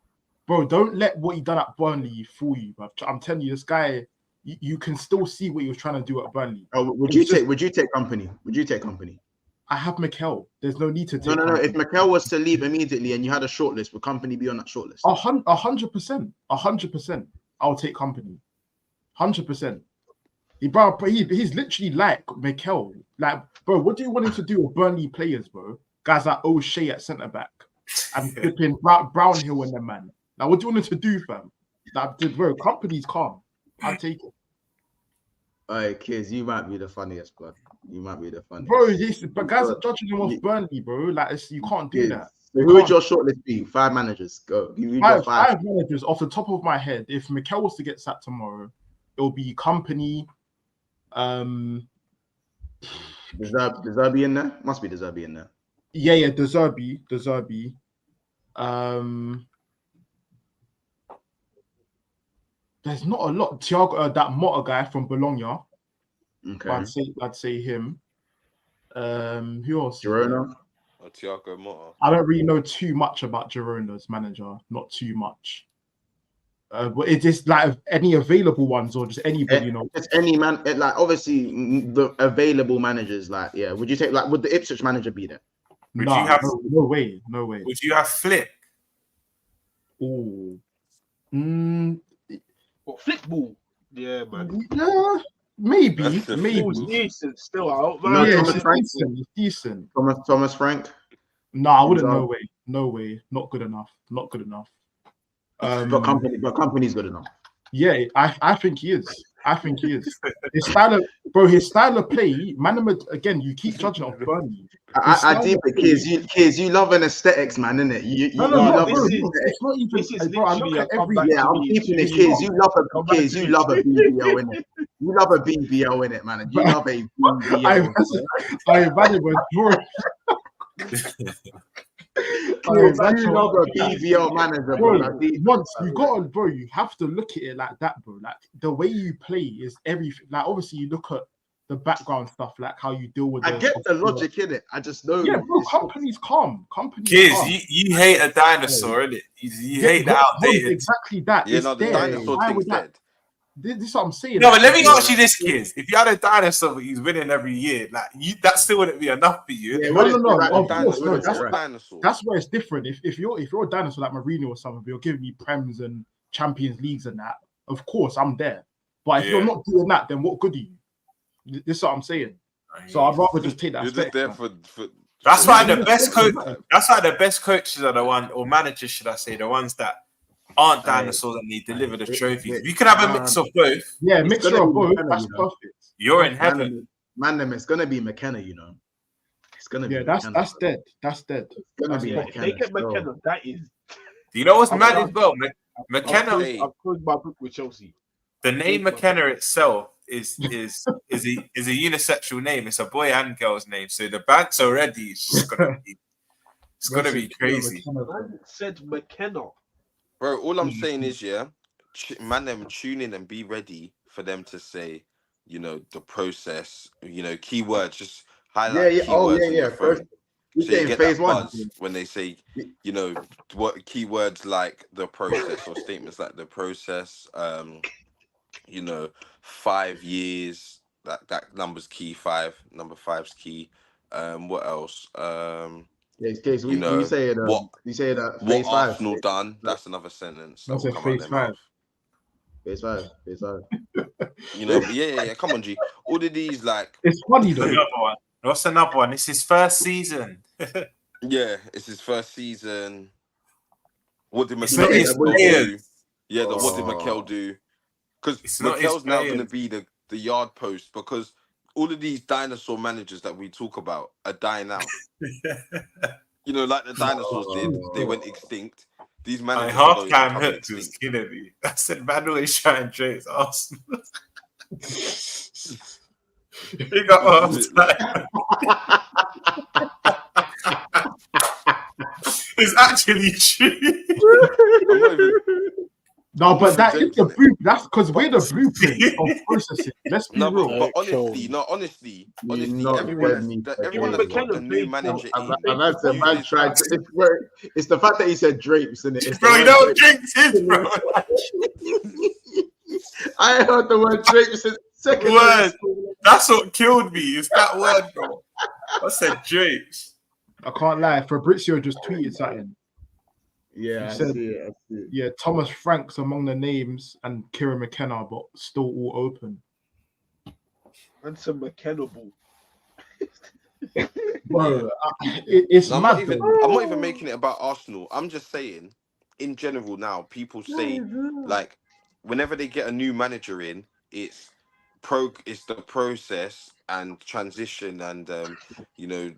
bro. Don't let what he done at Burnley fool you, bro. I'm telling you, this guy, you can still see what he was trying to do at Burnley. Oh, would you take Company? Would you take Company? I have Mikel. There's no need to take. No. If Mikel was to leave immediately and you had a shortlist, would Company be on that shortlist? 100%. 100%. I'll take Company. 100%. He's literally like Mikel. Like, bro, what do you want him to do with Burnley players, bro? Guys like O'Shea at centre back and flipping Brownhill and them, man. Like, what do you want him to do, fam? Like, bro, Company's calm. I'll take it. All right, kids, you might be the funniest, blood. You might be the funniest. Bro, but guys are judging him off Burnley, bro. Like, you can't do that. So who would your shortlist be? 5 managers. Go. Five managers off the top of my head. If Mikel was to get sacked tomorrow, it'll be Company. De Zerbi in there? Must be De Zerbi in there. Yeah, De Zerbi. There's not a lot. Thiago, that Motta guy from Bologna. Okay. I'd say him. Who else? Girona. Or Thiago Motta. I don't really know too much about Girona's manager. Not too much. But it's just like any available ones or just anybody, you know. It's any man. Like obviously the available managers. Like yeah, would you take would the Ipswich manager be there? No way. Would you have Flick? Oh. Flick ball. Yeah, man. Yeah, maybe. It's decent still out. No, Yeah, Thomas Frank. It's decent. Thomas Frank. No, I wouldn't. No way. Not good enough. But Company's good enough. Yeah, I think he is. His style of play, man. Again, you keep judging it off Burnley. I deep it, kids. You love an aesthetics, man, innit? You love it's not even. Bro, I look at every. Yeah, I'm keeping it, kids. You love a kids. You love a BBL, innit? You love a BBL, innit, man? You love a BBL. I imagine when George. You love a BBL manager, bro. Once you got, bro, you have to look at it like that, bro. Like the way you play is everything. Like obviously, you look at the background stuff, like how you deal with. I get the logic in it. I just know. Yeah, bro. Company's calm. Kids, you hate a dinosaur, innit? You hate the outdated. Exactly that. Yeah, no, the dinosaur thing's dead. This is what I'm saying. No, but let me ask you this, kids. If you had a dinosaur but he's winning every year, like that still wouldn't be enough for you. Yeah, no. Of course, no. Dinosaur. That's where it's different. If you're a dinosaur like Mourinho or something, but you're giving me Prems and Champions Leagues and that, of course I'm there. But if you're not doing that, then what good are you? This is what I'm saying. So I'd rather just take that. You're just there for That's why the best coach. That's why the best coaches are the one, or managers, should I say, the ones that aren't dinosaurs and they deliver the trophies. You can have a mix of both. Yeah, mixture of both. That's perfect. You're in heaven. Man, it's gonna be McKenna, you know. It's gonna be. Yeah, that's dead. That's dead. It's gonna be McKenna. They get McKenna. That is. Do you know what's mad as well? McKenna. I've closed my book with Chelsea. The name McKenna itself is a unisexual name. It's a boy and girl's name. So the bands already is gonna be crazy. Man said McKenna. Bro, all I'm saying is, them tune in and be ready for them to say, you know, the process, you know, keywords, just highlight keywords. First, so you get phase one when they say, you know, what keywords like the process or statements like the process, you know, 5 years, that number's key, number 5's key. What else? Case, you say it. You say that. What Arsenal done? That's another sentence. That's a phase 5. Phase 5. You know, yeah. Come on, G. All of these, like, it's funny though. What's another one? It's his first season. Yeah, it's his first season. What did It's Mikel not his do? players. Yeah, what did Mikel do? Because Mikel's now going to be the yard post, because all of these dinosaur managers that we talk about are dying out. You know, like the dinosaurs did. They went extinct. These managers. Half-time hooks was killing me. I said, man, always trying to trade Arsenal. He got half-time. It's actually true. I'm not even. No, I'm but not that even is the joking. blueprint. That's because we're the blueprint of processing. Let's be No, real. but honestly, everyone said that's me for everyone Drake, that's got bro. a new manager in I've had some man uses tried to. It's the fact that he said drapes, in it. It's Bro, the you word know what drapes. drinks is, bro. I heard the word drapes in secondary Word. school. That's what killed me. It's that word, bro. I said drapes. I can't lie. Fabrizio just tweeted something. Yeah, He I said, see it. yeah, Thomas Frank's among the names and Kieran McKenna, but still all open. And some McKenna ball. Bro, it's No, mad. I'm not even making it about Arsenal. I'm just saying, in general, now people say like whenever they get a new manager in, it's the process and transition and That's the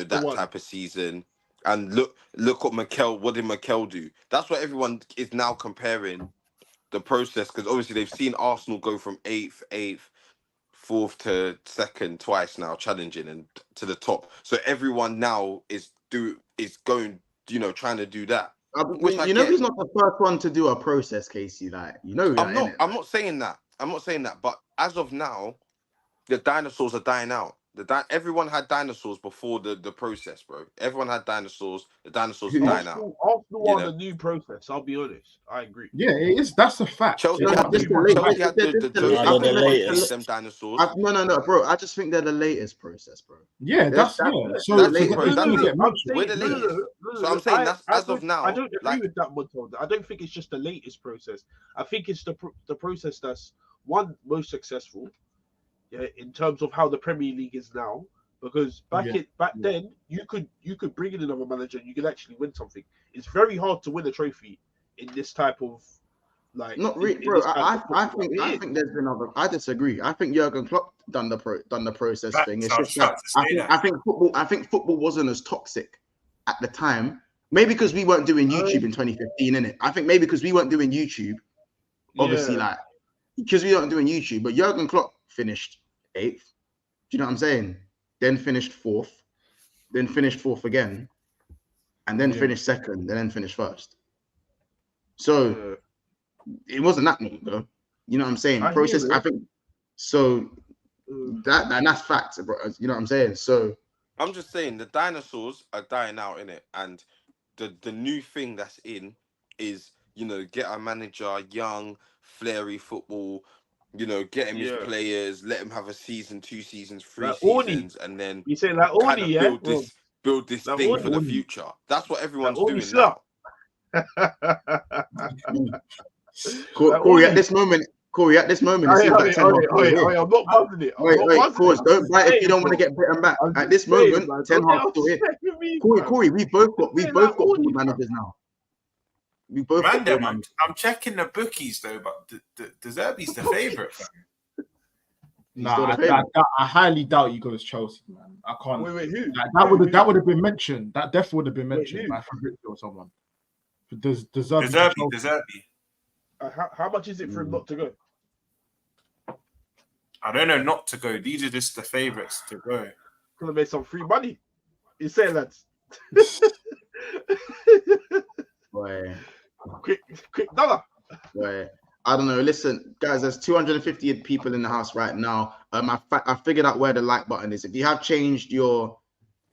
that one. type of season. And look what Mikel. What did Mikel do? That's what everyone is now comparing the process, because obviously they've seen Arsenal go from eighth, fourth to second twice now, challenging and to the top. So everyone now is going, trying to do that. Which I get. He's not the first one to do a process, Casey. Like, I'm not saying that. I'm not saying that. But as of now, the dinosaurs are dying out. Everyone had dinosaurs before the process, bro. Everyone had dinosaurs. The dinosaurs are dying out. Arsenal are the new process. I'll be honest. I agree. Yeah, it is. That's a fact. Chelsea had the Jose latest. them dinosaurs. No, bro. I just think they're the latest process, bro. Yeah, that's So the latest. We're the latest. So I'm saying that's as of now. I don't agree with that, Montel. I don't think it's just the latest process. I think it's the process that's most successful, yeah, in terms of how the Premier League is now. Because then you could bring in another manager and you could actually win something. It's very hard to win a trophy in this type of not really, bro. I think there's been other. I disagree. I think Jurgen Klopp done the process thing. It's just that I think football wasn't as toxic at the time. Maybe because we weren't doing YouTube in 2015, innit? I think maybe because we weren't doing YouTube. Obviously, because we weren't doing YouTube. But Jurgen Klopp finished 8th. Do you know what I'm saying? Then finished 4th. Then finished 4th again, and then finished 2nd, and then finished 1st. So. It wasn't that long ago. You know what I'm saying? Process, I think. So that's facts, bro. You know what I'm saying? So I'm just saying the dinosaurs are dying out, innit? And the new thing that's in is, get a manager, young, flary football, get him his players, let him have a season, 2 seasons, 3 seasons, and then you say like kind of build this thing for the future. That's what everyone's doing now. Corey, at this moment, it seems like Ten Hag. I'm not buzzing it. Wait, Corey, don't bite if you don't want to get beaten back. At this moment, Ten Hag's still here. Corey, we both got board managers now. We both got board managers. I'm checking the bookies though, but the Zerbi's the favourite. Nah, I highly doubt you got as Chelsea, man. I can't. Wait, who? That would have been mentioned. That definitely would have been mentioned by Fabrizio or someone. Zerbi. How much is it for him not to go? I don't know, not to go. These are just the favourites to go. Gonna make some free money. You say that? Boy. Quick dollar. Boy. I don't know. Listen, guys, there's 250 people in the house right now. I figured out where the like button is. If you have changed your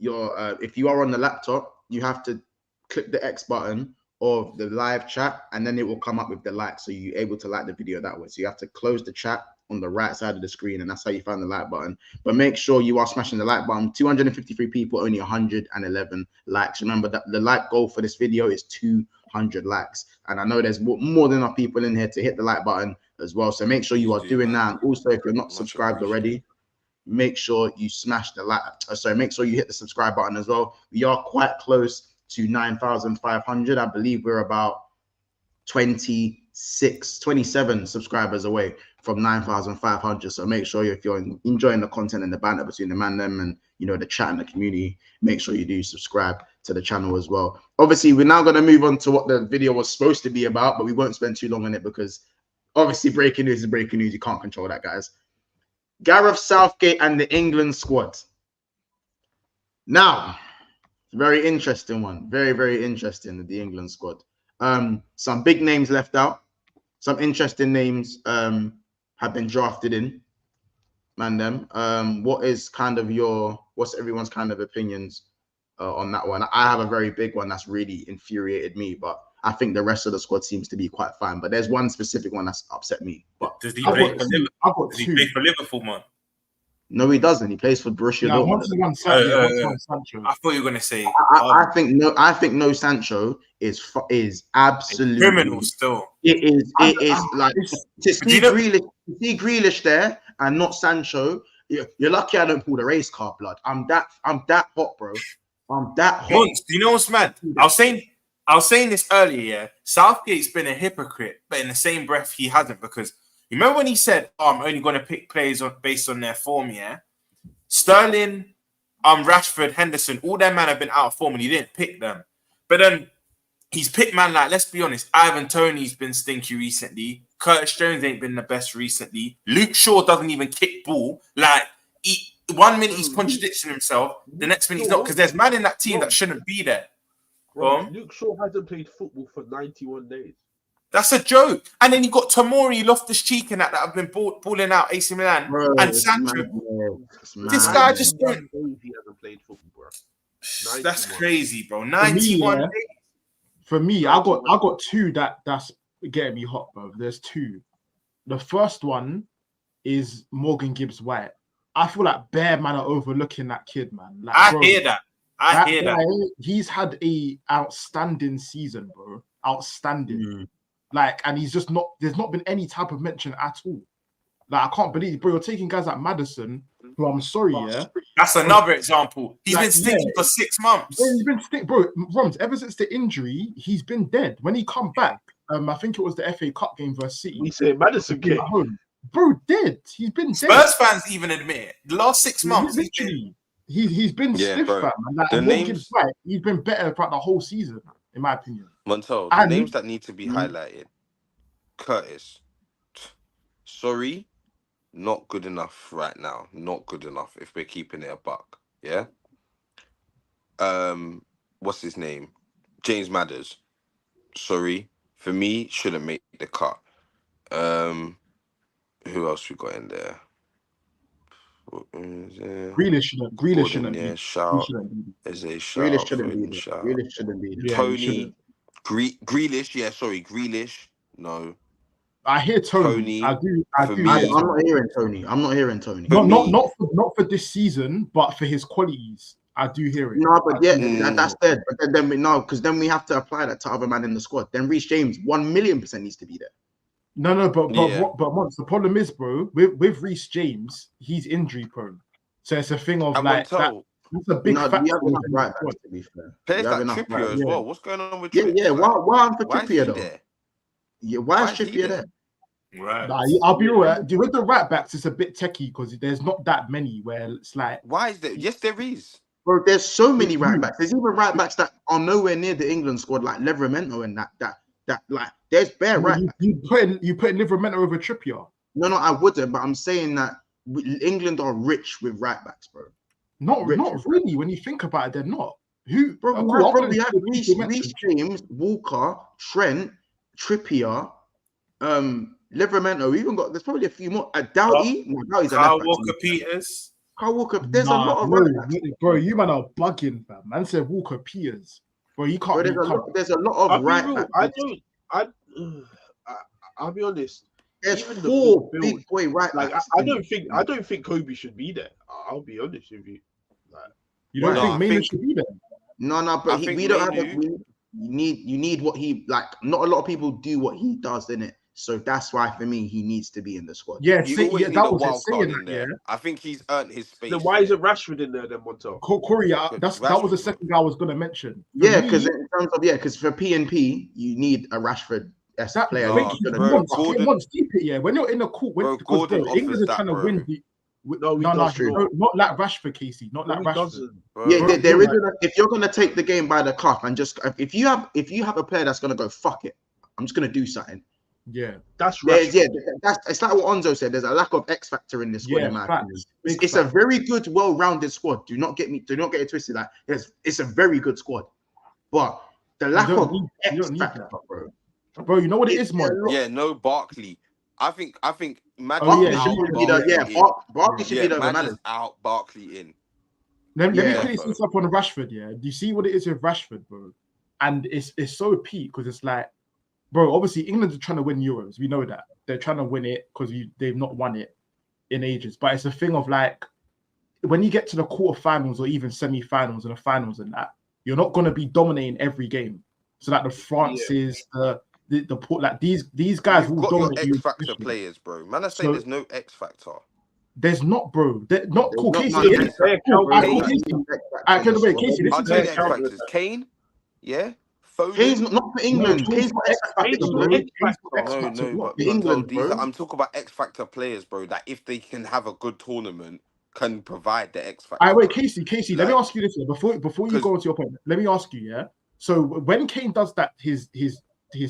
if you are on the laptop, you have to click the X button of the live chat, and then it will come up with the like, so you're able to like the video that way. So you have to close the chat on the right side of the screen, and that's how you find the like button. But make sure you are smashing the like button. 253 people, only 111 likes. Remember that the like goal for this video is 200 likes, and I know there's more than enough people in here to hit the like button as well. So make sure you are doing that. And also, if you're not subscribed already, make sure you smash the like. Make sure you hit the subscribe button as well. We are quite close to 9,500. I believe we're about 27 subscribers away from 9,500. So make sure if you're enjoying the content and the banter between the man, them, and the chat and the community, make sure you do subscribe to the channel as well. Obviously, we're now going to move on to what the video was supposed to be about, but we won't spend too long on it because obviously breaking news is breaking news. You can't control that, guys. Gareth Southgate and the England squad. Now, Very interesting one. Very, very interesting. The England squad. Some big names left out. Some interesting names have been drafted in. Man, them. What's everyone's kind of opinions on that one? I have a very big one that's really infuriated me, but I think the rest of the squad seems to be quite fine. But there's one specific one that's upset me. But does he play for Liverpool, man? No, he doesn't. He plays for Borussia Dortmund. Sancho. I thought you were going to say. I think no. Sancho is absolutely criminal. Still, it is like to see Grealish there and not Sancho. You're lucky I don't pull the race car, blood. I'm that hot, bro. I'm that hot. Months, do you know what's mad? I was saying this earlier. Yeah, Southgate's been a hypocrite, but in the same breath, he hasn't, because. You remember when he said, I'm only going to pick players based on their form, yeah? Sterling, Rashford, Henderson, all them man have been out of form and he didn't pick them. But then he's picked man like, let's be honest, Ivan Toney's been stinky recently. Curtis Jones ain't been the best recently. Luke Shaw doesn't even kick ball. Like, 1 minute he's contradicting himself, the next minute he's not, because there's man in that team that shouldn't be there. Luke Shaw hasn't played football for 91 days. That's a joke. And then you got Tomori, Loftus-Cheek and that have been balling out AC Milan. Bro, and Sancho. This guy just don't. He hasn't played football, bro. That's crazy, bro. 91 days. For me, I got two that's getting me hot, bro. There's two. The first one is Morgan Gibbs-White. I feel like bare man are overlooking that kid, man. Like, I hear that. He's had a outstanding season, bro. Outstanding. Like, and he's just not, there's not been any type of mention at all. Like, I can't believe, bro, you're taking guys like Maddison, who I'm sorry, yeah. That's another example. He's been stinky for 6 months. Bro, he's been stinky, bro. Roms, ever since the injury, he's been dead. When he come back, I think it was the FA Cup game versus City. We say Maddison came home. Bro, dead. He's been dead. Spurs fans even admit it. The last 6 months, he's been stiff, fam. Like, the names, he's been better throughout the whole season, in my opinion. Montel, the names that need to be highlighted. Curtis. Sorry, not good enough right now. Not good enough if we're keeping it a buck. Yeah. What's his name? James Madders. Sorry. For me, shouldn't make the cut. Who else we got in there? Grealish shouldn't. Yeah, shout. Is a shout. Grealish shouldn't be. Tony. Grealish, yeah, sorry, Grealish. No. I hear Tony. I do. I'm not hearing Tony. Not for this season, but for his qualities, I do hear it. No, but that's dead. But then we have to apply that to other man in the squad. Then Reece James 1,000,000% needs to be there. But once the problem is, bro, with Reece James, he's injury prone, so it's a thing of that's a big factor. We have enough right backs, to be fair. Players like Trippier as well. What's going on with Trippier? Yeah. Why aren't for Trippier though? There? Yeah, why is Trippier there? Right. Nah, I'll be real. With the right backs, it's a bit techie because there's not that many where it's like. Why is there? Yes, there is. Bro, there's so many right backs. There's even right backs that are nowhere near the England squad, like Livramento and that like there's bare right backs. You put Livramento over Trippier. No, I wouldn't. But I'm saying that England are rich with right backs, bro. Not really. When you think about it, they're not. Who, bro? We have Reece James, Walker, Trent, Trippier, Livramento. We even got. There's probably a few more. Doughty. Kyle Walker-Peters. Kyle Walker. There's a lot of right backs. Bro, you man are bugging, fam. Man said Walker-Peters. Bro, you can't. There's a lot of right backs. I'll be honest. There's 4 big boy right backs. I don't think Kobe should be there. I'll be honest with you. You don't think Maynard should be there? No, but we don't have. You need what he like. Not a lot of people do what he does, innit? So that's why for me he needs to be in the squad. Yeah, that was saying there. I think he's earned his space. Then why isn't Rashford in there then, Montel? Corey, that was the second guy I was gonna mention. Because for P&P you need a Rashford player. When you're in the court, England are trying to win. Not like Rashford, Casey. Not like Rashford. There isn't. If you're gonna take the game by the cuff and just if you have a player that's gonna go fuck it, I'm just gonna do something. Yeah, that's it's like what Onzo said. There's a lack of X factor in this squad, in my opinion. It's a very good, well-rounded squad. Do not get it twisted. Like it's a very good squad, but the lack of X factor, bro. You know what it is, man? Yeah, no Barkley. I think Magic Barkley out. should be Barkley should be the Magic's out. Barkley in. Let me quickly say something on Rashford. Yeah, do you see what it is with Rashford, bro? And it's so peak because it's like, bro. Obviously, England are trying to win Euros. We know that they're trying to win it because they've not won it in ages. But it's a thing of like, when you get to the quarterfinals or even semi-finals and the finals and that, you're not going to be dominating every game. So like the France's, the port, like these guys will dominate your X factor players, bro. Man, I say there's no X factor. There's not, bro. They're not cool. Casey, Kane, yeah. Foden. Kane's not for England. Kane's got X factor. No, but England, bro. I'm talking about X factor players, bro. That if they can have a good tournament, can provide the X factor. Wait, Casey. Like, let me ask you this before you go into your point. Let me ask you, yeah. So when Kane does that, his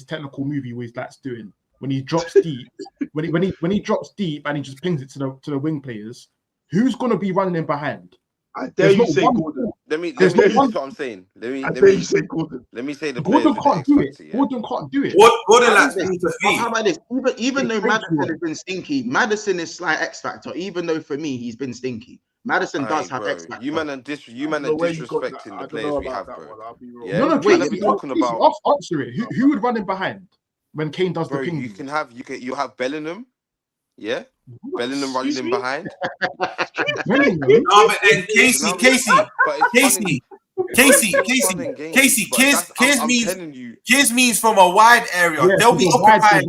technical movie where he's that's doing when he drops deep, when he drops deep and he just pings it to the wing players, who's gonna be running in behind? I dare you say Gordon. Let me that's what I'm saying. Let me say Gordon. Let me say the Gordon can't do it. Yeah. Gordon can't do it. Gordon likes to feed. How about this? Even though Maddison has been stinky, Maddison is slight X factor. Even though for me he's been stinky. Maddison does have X factor. You man are disrespecting the players we have, bro. Yeah? No, wait, talking about answer it. Who would run in behind when Kane does the ping? You have Bellingham. Yeah, Bellingham running in behind. No, but then Kears means from a wide area. Yeah, they'll be occupying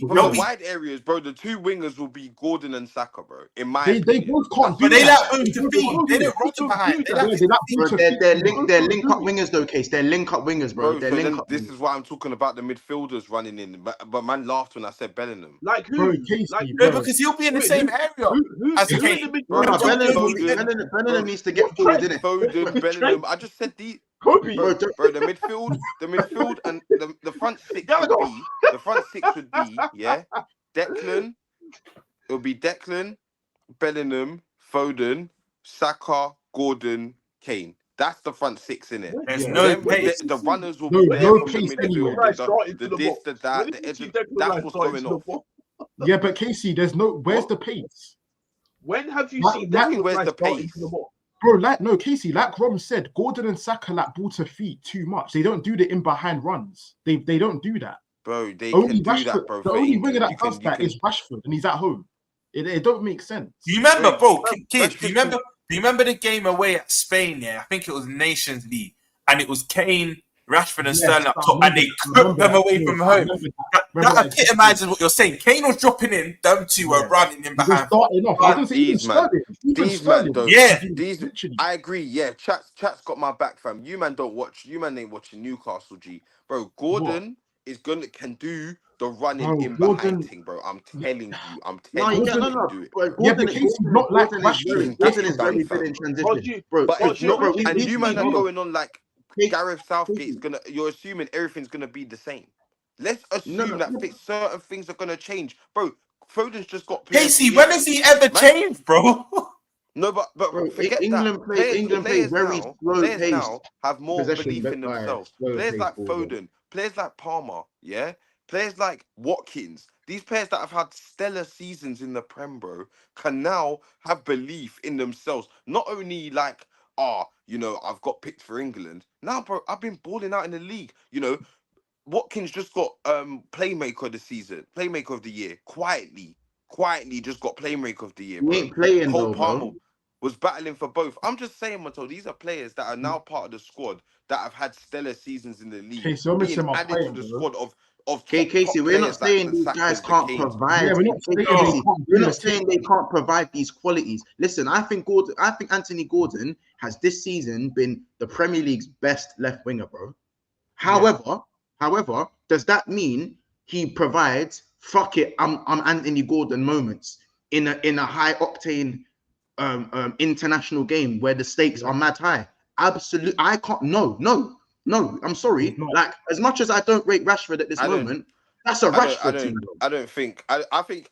from the wide areas, bro. The two wingers will be Gordon and Saka, bro. In my they both can't do but they like room to feed. They don't run behind. They're link up wingers though, Case. They're link up wingers, bro. This is why I'm talking about the midfielders running in. But man laughed when I said Bellingham. Like who? Bro, Casey, no, because he'll be in the same area as Kane. Bellingham needs to get forward, innit? Foden, Bellingham. I just said the midfield and the front six would be yeah. Declan. It'll be Declan, Bellingham, Foden, Saka, Gordon, Kane. That's the front six, innit? There's no pace. The runners will be there from the midfield. The That's what's going on. Yeah, but Casey, where's the pace? When have you seen where's the pace? Bro, Casey, like Rom said, Gordon and Saka like ball to feet too much. They don't do the in behind runs. They don't do that. Bro, they only can Rashford, do that, bro. The only winger that does that is Rashford, and he's at home. It don't make sense. Do you remember, bro? Kid, do you remember the game away at Spain? Yeah, I think it was Nations League, and it was Kane, Rashford, and Sterling up top, and they cooked them away from home. That epitomizes what you're saying. Kane was dropping in, them two were running in behind. These man, don't. Yeah, I agree. Yeah, chat's got my back, fam. You man don't watch. You man ain't watching Newcastle, G, bro. Gordon can do the running in behind thing, bro. I'm telling you. No. Do it. Yeah, but Casey's not like Rashford. Gordon is very good in transition, bro. But it's not, bro. And you man are going on like Gareth Southgate is gonna. You're assuming everything's gonna be the same. Let's assume that certain things are gonna change, bro. Foden's just got. Casey, when has he ever changed, bro? No, but bro, forget England play very slow pace. Now have more belief in themselves. Players like Foden, players like Palmer, yeah, players like Watkins. These players that have had stellar seasons in the Prem, bro, can now have belief in themselves. Not only like, I've got picked for England. Now, bro, I've been balling out in the league. Watkins just got playmaker of the season, playmaker of the year. Quietly just got playmaker of the year. Bro. He ain't playing Cole though, Palmer bro. was battling for both. I'm just saying, Mato, these are players that are now part of the squad that have had stellar seasons in the league. Okay, so being added to the squad of Casey, we're not saying these guys can't provide. Yeah, we're not saying they can't provide these qualities. Listen, I think Anthony Gordon has this season been the Premier League's best left winger, bro. However, does that mean he provides "fuck it, I'm Anthony Gordon" moments in a high octane international game where the stakes are mad high? Absolutely, I can't. No. I'm sorry. Like, as much as I don't rate Rashford at this moment, That's a Rashford team.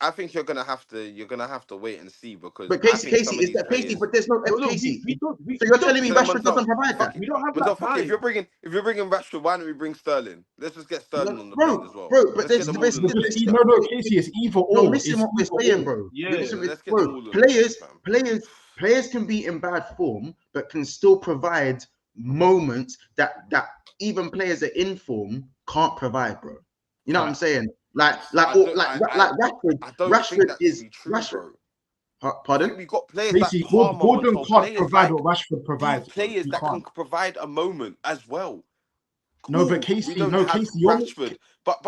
I think you're gonna have to wait and see because. But Casey, is that Casey? But there's no Casey. So you're telling me Rashford doesn't provide that? We don't have that time. If you're bringing Rashford, why don't we bring Sterling? Let's just get Sterling on the plane as well. Bro, but there's no, Casey, it's either or. You're missing what we're saying, bro. Yeah, let's get them all on Players can be in bad form, but can still provide moments that even players that are in form can't provide, bro. You know what I'm saying? Like Rashford. Rashford is Rashford. Pardon? We got players Casey, like Palmer, Gordon can't provide what Rashford provides. Players that can provide a moment as well. Cool. No, but Casey, Rashford. But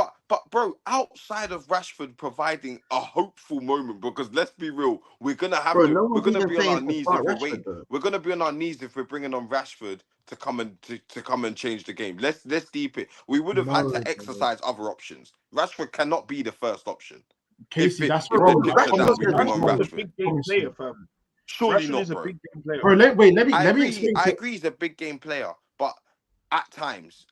bro, outside of Rashford providing a hopeful moment, because let's be real, we're gonna be on our knees if we wait. We're gonna be on our knees if we're bringing on Rashford to come and change the game. Let's deep it. We would have had to exercise other options. Rashford cannot be the first option. Casey, that's wrong. Rashford's a big game player, fam. Surely not, bro. Bro, let me explain. I agree he's a big game player, but at times.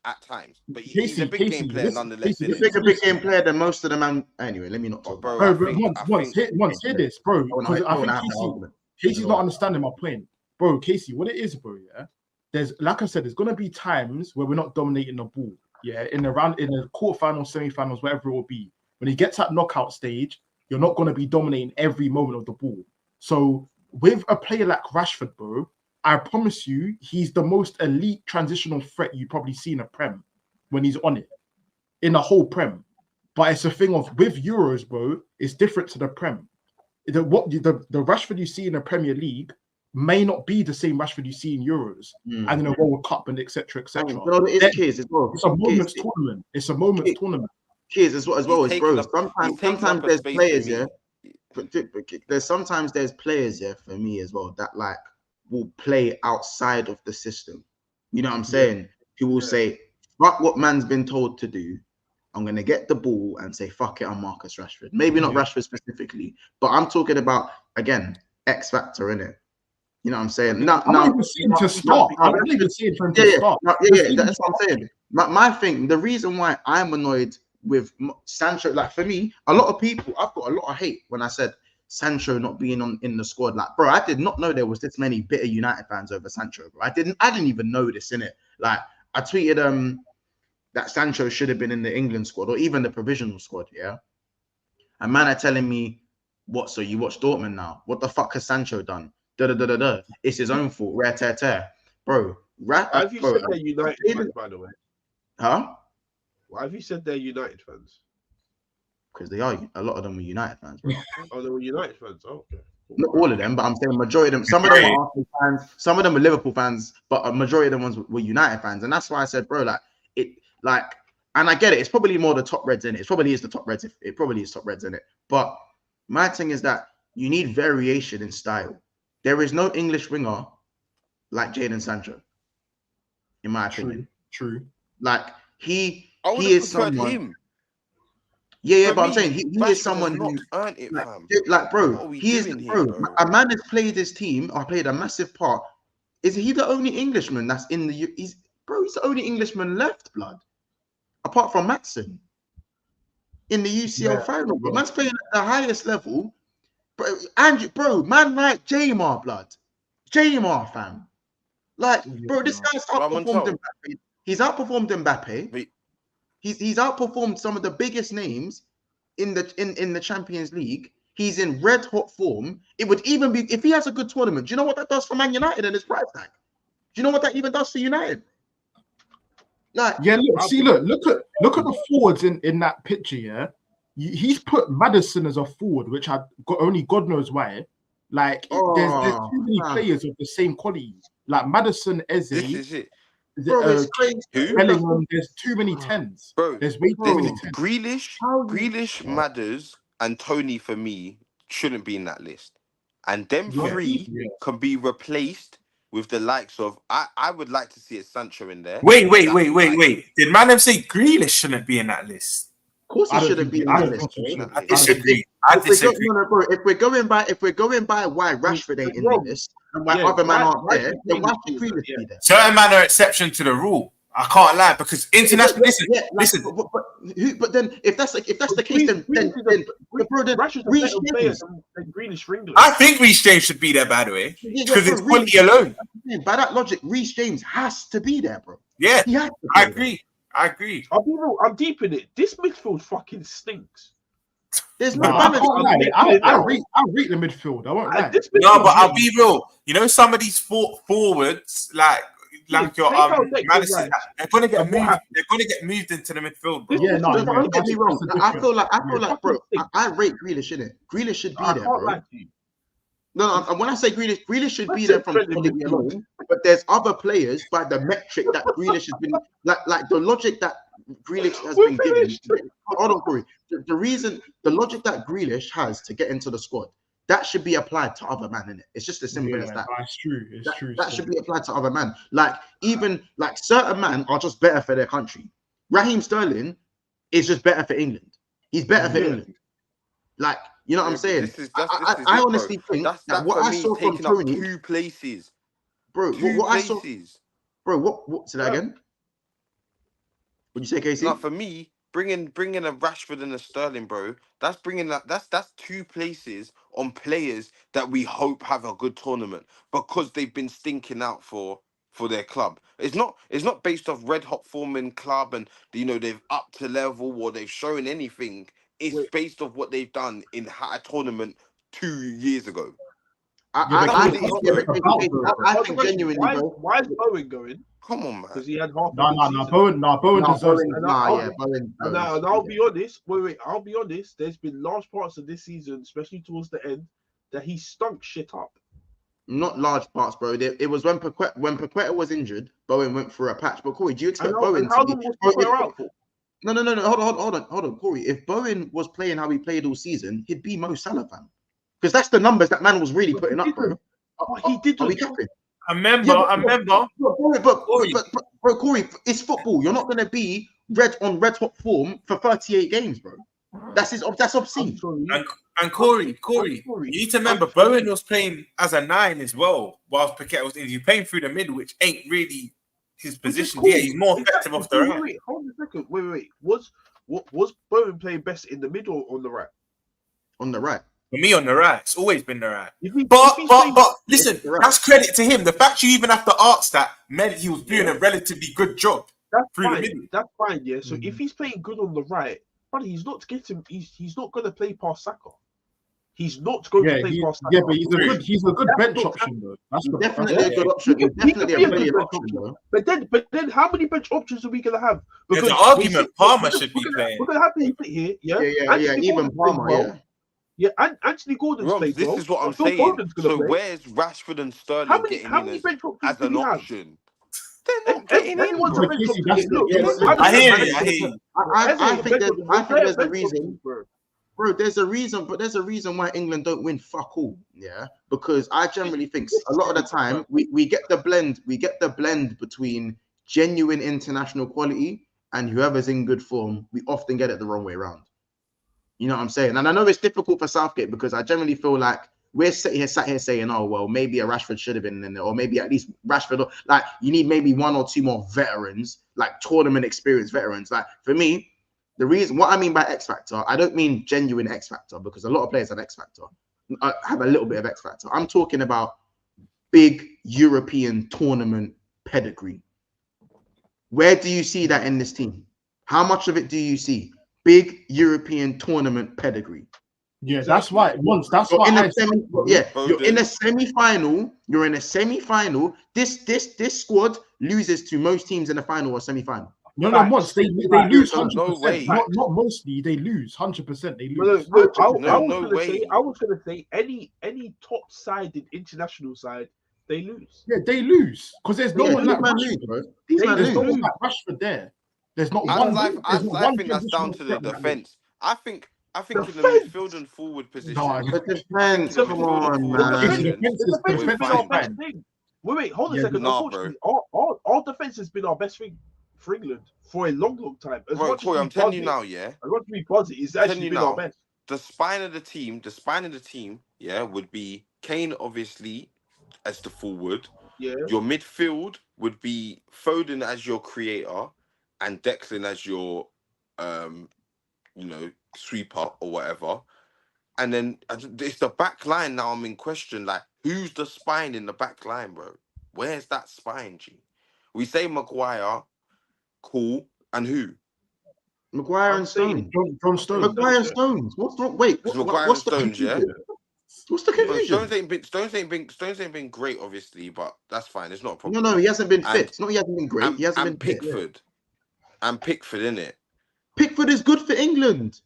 But he's a big game player nonetheless. He's a big game player than most of the man. Anyway, let me not talk. Bro, hear this, bro. Because I think Casey's not understanding my point. Bro, Casey, what it is, bro, yeah? There's, like I said, there's going to be times where we're not dominating the ball, yeah? In the quarterfinals, semi-finals, whatever it will be. When he gets at knockout stage, you're not going to be dominating every moment of the ball. So with a player like Rashford, bro, I promise you, he's the most elite transitional threat you probably see in a Prem when he's on it, in the whole Prem. But it's a thing of, with Euros, bro, it's different to the Prem. The Rashford you see in the Premier League may not be the same Rashford you see in Euros and in a World Cup and etc. etc. It's a moment's tournament. It's a moment's tournament. Kids as well as bro. Sometimes there's players, yeah. There's players, yeah, for me as well that like will play outside of the system. You know what I'm saying? Who will say, fuck what man's been told to do. I'm gonna get the ball and say, fuck it, I'm Marcus Rashford. Maybe not Rashford specifically, but I'm talking about again X factor, innit? You know what I'm saying? I'm not even seeing to start. I'm not even seeing for him to start. That's what I'm saying. My thing, the reason why I'm annoyed with Sancho, like for me, a lot of people, I've got a lot of hate when I said Sancho not being in the squad. Like, bro, I did not know there was this many bitter United fans over Sancho, bro. I didn't even know this, innit? Like, I tweeted that Sancho should have been in the England squad or even the provisional squad, yeah? And man are telling me, what, so you watch Dortmund now? What the fuck has Sancho done? It's his own fault. Rare tear tear. Bro, have you said they're United fans, by the way? Huh? Why have you said they're United fans? Because they are. A lot of them are United fans, bro. Oh, they were United fans. Oh, okay. Not all of them, but I'm saying majority of them. Some of them are Arsenal fans, some of them are Liverpool fans, but a majority of them ones were United fans. And that's why I said, bro, and I get it. It's probably more the top Reds in it. It probably is the top Reds. It probably is top Reds in it. But my thing is that you need variation in style. There is no English winger like Jadon Sancho, in my opinion. True. Like he is someone. Him. Yeah, but I'm saying he is someone who earned it, bro. He is bro. A man has played his team or played a massive part. Is he the only Englishman that's in the? He's the only Englishman left, blood, apart from Maatsen in the UCL final. But man's playing at the highest level. Bro, man like Jamar, blood. Jamar, fam. Like, bro, this guy's outperformed Mbappe. He's outperformed Mbappe. He's outperformed some of the biggest names in the Champions League. He's in red hot form. It would even be if he has a good tournament. Do you know what that does for Man United and his price tag? Do you know what that even does for United? Like, yeah, look at the forwards in that picture. Yeah, he's put Maddison as a forward, which only God knows why. Like, there's too many players of the same quality. Like Maddison, Eze. This is it. Bro, it's crazy. Bellingham, there's too many tens. Bro, there's way too many tens. Grealish, Madders, and Tony for me shouldn't be in that list. And them three can be replaced with the likes of. I would like to see a Sancho in there. Wait. Did Madam say Grealish shouldn't be in that list? Of course, he shouldn't be in that list. I disagree. Bro, if we're going by why Rashford ain't in the list and why other men aren't there, then why should Grealish be there? Certain men are exception to the rule. I can't lie because international. Listen. But then if that's the case, then Rashford's a better player than Grealish for England. I think Reece James should be there, by the way, because it's quality alone. By that logic, Reece James has to be there, bro. Yeah, I agree. I'll be real. I'm deep in it. This midfield fucking stinks. There's no balance. I rate the midfield. I won't lie. No, but I'll be real. You know, some of these forwards, like your Madison, they're gonna get moved. They're gonna get moved into the midfield. Bro. Yeah, no, don't get me wrong. I feel like, bro. I rate Grealish, innit? Grealish should be there, bro. No, when I say Grealish should be there from quality alone. But there's other players by the metric that Grealish has been like the logic that Grealish has been given. Hold on, Corey. The logic that Grealish has to get into the squad, that should be applied to other man, innit? It's just as simple as that. It's true. It's true. That should be applied to other man. Like even like certain men are just better for their country. Raheem Sterling is just better for England. He's better for England. Like, you know what I'm saying? I honestly think that what I saw from Tony, 2 places, bro. What I saw, bro. What? Say that again. What'd you say, Casey? No, for me, bringing a Rashford and a Sterling, bro. That's bringing that's 2 places on players that we hope have a good tournament because they've been stinking out for their club. It's not based off red hot form in club and they've upped to level or they've shown anything. It's based off what they've done in a tournament 2 years ago. I think genuinely, bro. Why is Bowen going? Come on, man. Because he had half. Bowen deserves it. Bowen. And I'll be honest. Wait. I'll be honest. There's been large parts of this season, especially towards the end, that he stunk shit up. Not large parts, bro. It was when Pochettino was injured, Bowen went through a patch. But Corey, do you expect Bowen to be? No. Hold on, Corey. If Bowen was playing how he played all season, he'd be Mo Salah, fam. Because that's the numbers that man was really putting up, bro. He did. Are we capping? I remember. Bro, Corey, it's football. You're not going to be red hot form for 38 games, bro. That's obscene. And Corey, you need to remember Bowen was playing as a 9 as well, whilst Pochettino was in. He's playing through the middle, which ain't really his position. Yeah, he's more effective off the right. Wait, hold on a second. Wait. Was Bowen playing best in the middle or on the right? On the right. For me, on the right, it's always been the right. But listen, that's credit to him. The fact you even have to ask that meant he was doing a relatively good job through the middle. That's fine, yeah. So if he's playing good on the right, but he's not going to play past Saka. He's not going to play past Saka. Yeah, but he's a good bench option though. That's definitely a good option. Definitely a brilliant option, though. But then, how many bench options are we going to have? Because there's an argument Palmer should be playing. We're going to have to put here, yeah. Even Palmer, yeah. Yeah, and Anthony Gordon's played well. This is what I'm saying. So where's Rashford and Sterling getting in as an option? They're not getting in. I hear you. I think there's a reason, bro. There's a reason why England don't win fuck all. Yeah, because I generally think a lot of the time we get the blend. We get the blend between genuine international quality and whoever's in good form. We often get it the wrong way around. You know what I'm saying? And I know it's difficult for Southgate because I generally feel like we're sat here saying, oh, well, maybe a Rashford should have been in there, or maybe at least Rashford, like you need maybe 1 or 2 more veterans, like tournament experienced veterans. Like for me, the reason, what I mean by X Factor, I don't mean genuine X Factor because a lot of players have X Factor, have a little bit of X Factor. I'm talking about big European tournament pedigree. Where do you see that in this team? How much of it do you see? Big European tournament pedigree. Yeah, that's why. You're in a semi-final. You're in a semi-final. This squad loses to most teams in the final or semi-final. No, once they lose 100%. Not mostly, they lose 100%. They lose. I was gonna say any top side in international side, they lose. Yeah, they lose because there's no one like Rashford, bro. There's no one like Rashford there. There's not one. I think that's down to the defense. I think in the midfield and forward position. The defense, come on, man. Wait, hold on a second. Unfortunately, our defense has been our best thing for England for a long time. Corey, I'm telling you now, yeah. I want to be positive. It's actually been our best. The spine of the team, yeah, would be Kane, obviously, as the forward. Your midfield would be Foden as your creator and Declan as your, sweeper or whatever. And then it's the back line now I'm in question. Like, who's the spine in the back line, bro? Where's that spine, G? We say Maguire, cool, and who? Maguire and Stones. John Stones. Maguire and Stones. What's wrong? Wait, Maguire what's and Stones, yeah? What's the confusion? Stones ain't been great, obviously, but that's fine. It's not a problem. No, he hasn't been fit. It's not he hasn't been great. He hasn't been Pickford. fit. And Pickford, innit? Pickford is good for England.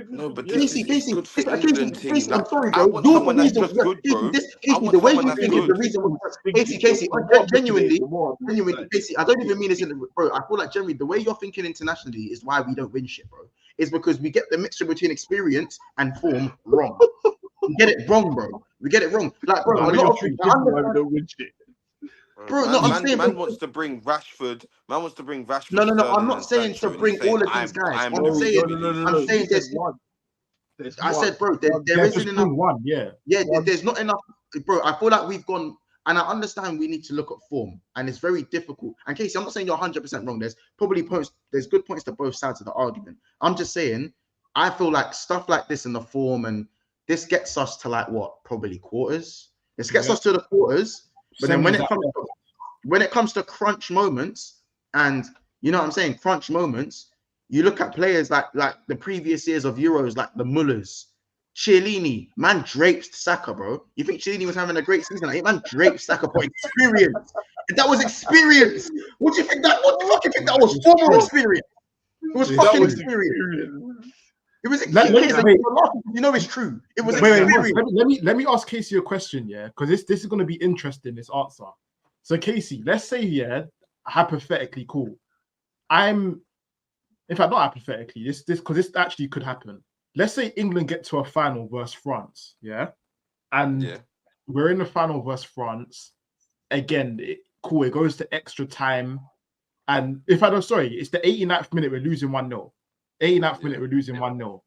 No, but Casey, good for England thing. I'm sorry, I bro. want someone that's just good, bro. The way you think is the reason why. Casey, genuinely, Casey, I don't even mean this bro. I feel like generally the way you're thinking internationally is why we don't win shit, bro. It's because we get the mixture between experience and form wrong. We get it wrong, bro. We get it wrong. Like, bro, a lot of people don't win shit. Bro, man wants to bring Rashford. Man wants to bring Rashford. No. I'm not saying to bring all of these guys. I'm saying there's one. I said, bro, there isn't enough. One, yeah. There's not enough, bro. I feel like we've gone, and I understand we need to look at form, and it's very difficult. And Casey, I'm not saying you're 100% wrong. There's probably there's good points to both sides of the argument. I'm just saying, I feel like stuff like this in the form, and this gets us to like what, probably quarters. This gets us to the quarters. But then when it comes to crunch moments, and you know what I'm saying, crunch moments, you look at players like the previous years of Euros, like the Mullers, Chiellini, man draped Saka, bro. You think Chiellini was having a great season? Like, man draped Saka for experience. And that was experience. What do you think that? What the fuck do you think that was? Former experience. It was fucking experience. It was. You know it's true. It was. Let me ask Casey a question, yeah, because this is going to be interesting. This answer. So Casey, let's say hypothetically, cool. In fact, not hypothetically. This because this actually could happen. Let's say England get to a final versus France, yeah, and we're in the final versus France. Again, cool. It goes to extra time, and it's the 89th minute. We're losing 1-0. 89th minute, we're losing 1-0.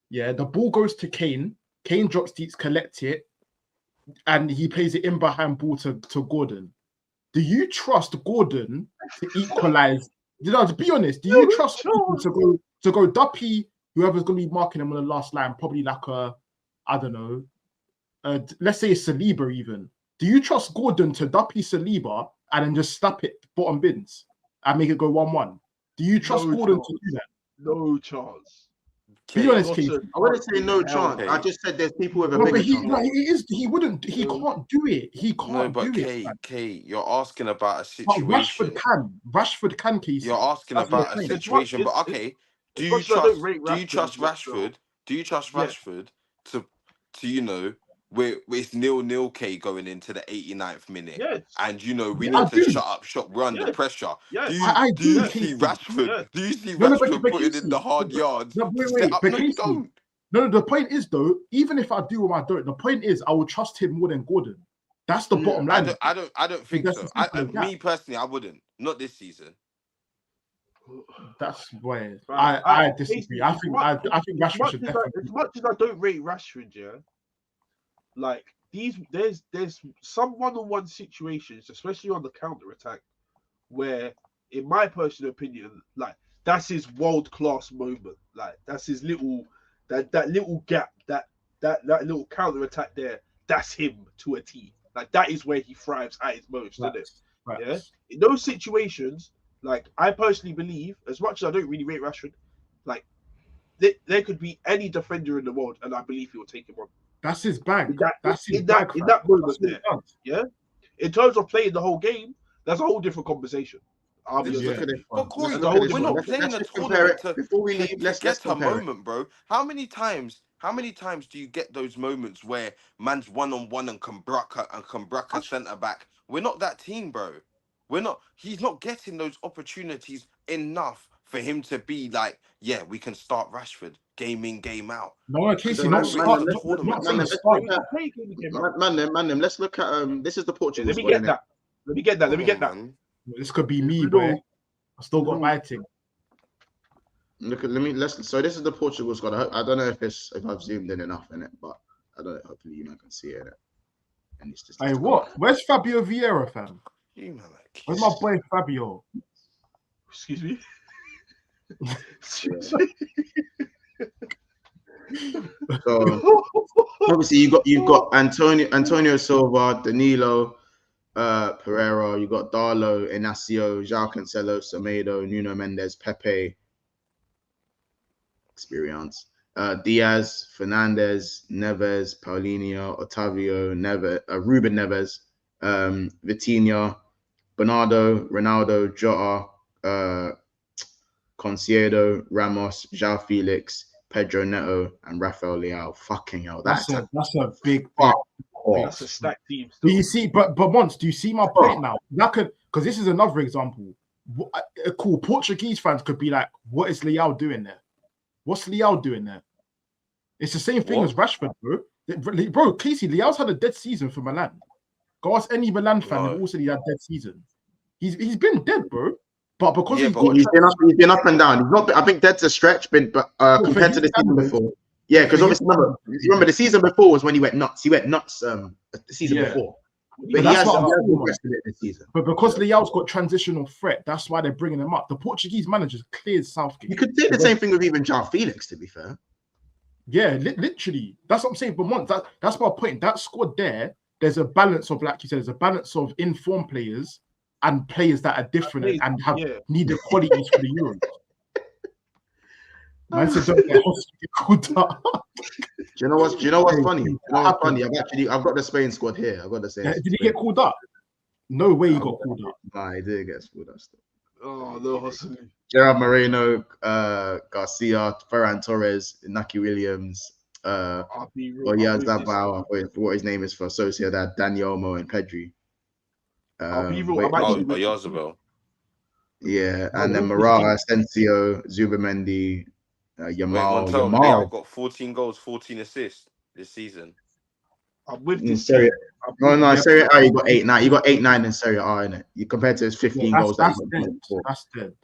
Yeah, the ball goes to Kane. Kane drops deep, collect it, and he plays it in behind ball to Gordon. Do you trust Gordon to equalize? To be honest, do you trust Gordon to go duppy whoever's going to be marking him on the last line? Probably like let's say Saliba even. Do you trust Gordon to duppy Saliba and then just slap it bottom bins and make it go 1-1? Do you trust Gordon to do that? No chance. Be honest, Keith. I wouldn't say no chance. I just said there's people with a bigger chance. He can't do it. He can't do it. Kate, you're asking about a situation. Rashford can, Casey. You're asking about a situation, but okay. Do you trust Rashford? Do you trust Rashford to it's 0-0 K going into the 89th minute? Yes. And we need to shut up shop. We're under pressure. Yes. Do you see Rashford? Yes. Do you see Rashford putting in the hard yards? No, the point is though, even if I do or I don't, the point is I will trust him more than Gordon. That's the bottom line. I don't think so. Me personally, I wouldn't. Not this season. That's weird. I disagree. I think Rashford should definitely. As much as I don't rate Rashford, like there's some one-on-one situations, especially on the counter attack, where, in my personal opinion, like that's his world-class moment. Like that's his little that little gap, that little counter attack there. That's him to a T. Like that is where he thrives at his most, isn't it? Right. Yeah. In those situations, like I personally believe, as much as I don't really rate Rashford, like there could be any defender in the world, and I believe he will take him on. That's his bag. In that moment there. Yeah. In terms of playing the whole game, that's a whole different conversation. But Corey, we're not playing a tournament to get a moment, bro. How many times do you get those moments where man's one-on-one and can brack centre back? We're not that team, bro. He's not getting those opportunities enough for him to be like, yeah, we can start Rashford game in, game out. No, Casey, not start the tournament. Man, let's look at this is the Portugal. Let me get that. This could be me, boy. I still got my thing. So this is the Portugal squad. I don't know if I've zoomed in enough in it, but I don't know. Hopefully you can see it. And it's just Hey, what? Where's Fabio Vieira, fam? Where's my boy Fabio? Excuse me. So obviously you've got Antonio Silva, Danilo, Pereira. You got Darlow, Inacio, João Cancelo, Semedo, Nuno Mendes, Pepe. Experience. Diaz, Fernandez, Neves, Paulinho, Otavio, Ruben Neves, Vitinha, Bernardo, Ronaldo, Jota, Conceição, Ramos, João Felix, Pedro Neto, and Rafael Leao. Fucking hell, that's a big. That's a stacked team. Do you see? But once, do you see my point now? That could, because this is another example. Cool, Portuguese fans could be like, "What is Leao doing there? What's Leao doing there?" It's the same thing as Rashford, bro. Bro, Casey, Leao's had a dead season for Milan. Go ask any Milan fan who also had a dead season. He's been dead, bro. But because he's been up and down. He's not. I think dead's a stretch, but compared to the season before, yeah. Because obviously, remember the season before was when he went nuts. He went nuts. The season before, but he has this season. But because Leao's got transitional threat, that's why they're bringing him up. The Portuguese managers cleared Southgate. You could say the same thing with even João Felix, to be fair. Yeah, literally. That's what I'm saying. But once that's my point. That squad there's a balance of, like you said, there's a balance of informed players and players that are different and have needed qualities for the Euros. Man said, don't get called up. Do you know what's funny? I've got the Spain squad here. I've got the same. Did he get called up? No way he got called up. Nah, he didn't get called up still. Oh no, Gerard Moreno, Garcia, Ferran Torres, Inaki Williams, Zabao, what his name is for Sociedad, Dani Olmo, and Pedri. Oyarzabal. Yeah, and then Morata, Asensio, Zubamendi, Yamal. Leao got 14 goals, 14 assists this season. I'm with this. Serie A, you got 8, 9. You got 8, 9 in Serie A, innit? You compared to his 15 goals. That's dead.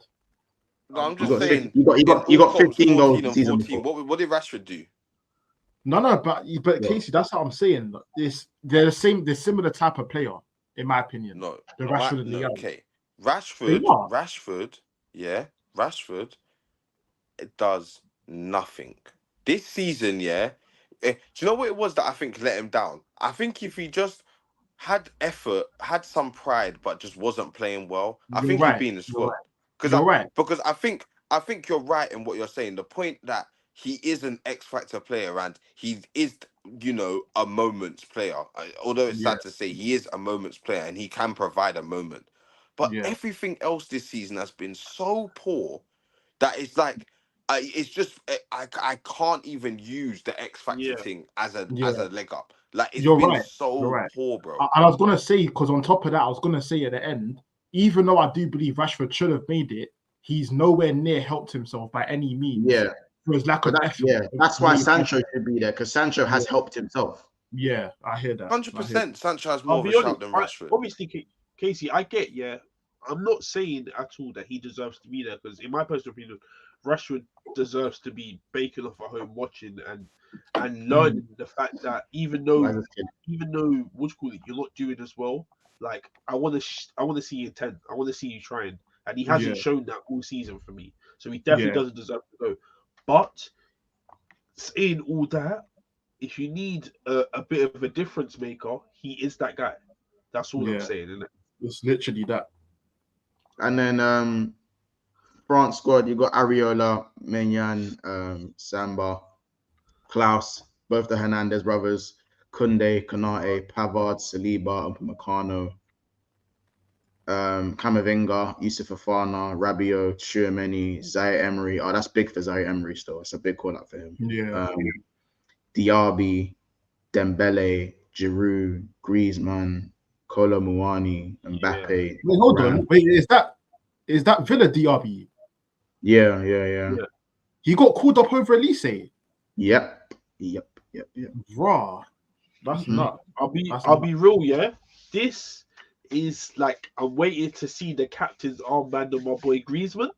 No, I'm just saying. You got 15 goals in season 14. What did Rashford do? No, but Casey, that's what I'm saying. They're similar type of player, in my opinion. No, the Rashford and Leao. Okay, Rashford, it does nothing this season. Yeah, do you know what it was that I think let him down? I think if he just had effort, had some pride, but just wasn't playing well, I think he'd be in the squad. Because I think you're right in what you're saying. The point that he is an X Factor player and he is, a moments player. Although it's sad to say, he is a moments player and he can provide a moment. But everything else this season has been so poor that it's like, it's just I can't even use the X Factor thing as a leg up. Like it's been so poor, bro. And I was gonna say, because on top of that, I was gonna say at the end, even though I do believe Rashford should have made it, he's nowhere near helped himself by any means. Yeah. For his lack of effort. Yeah, that's why Sancho should be there, because Sancho has helped himself. Yeah, I hear that. 100%. Sancho has more of a shout than Rashford. Obviously, Casey, I get. Yeah, I'm not saying at all that he deserves to be there, because in my personal opinion, Rashford deserves to be baking off at home, watching and learning the fact that even though you're not doing as well, like I want to see you intent. I want to see you trying, and he hasn't shown that all season for me. So he definitely doesn't deserve to go. But saying all that, if you need a bit of a difference maker, he is that guy. That's all I'm saying, isn't it? It's literally that. And then France squad, you got Areola, Maignan, Samba, Klaus, both the Hernandez brothers, Koundé, Konate, Pavard, Saliba, Upamecano, Camavinga, Yusuf Fofana, Rabiot, Tchouaméni, Zaire Emery. Oh, that's big for Zaire Emery still. It's a big call out for him. Yeah. Diaby, Dembele, Giroud, Griezmann, Kolo Muani, Mbappe. Wait, hold on. Wait, is that Villa Diaby? Yeah. He got called up over Elise. Yep. Raw. That's not. I'll be real, yeah. This is like I'm waiting to see the captain's armband on my boy Griezmann.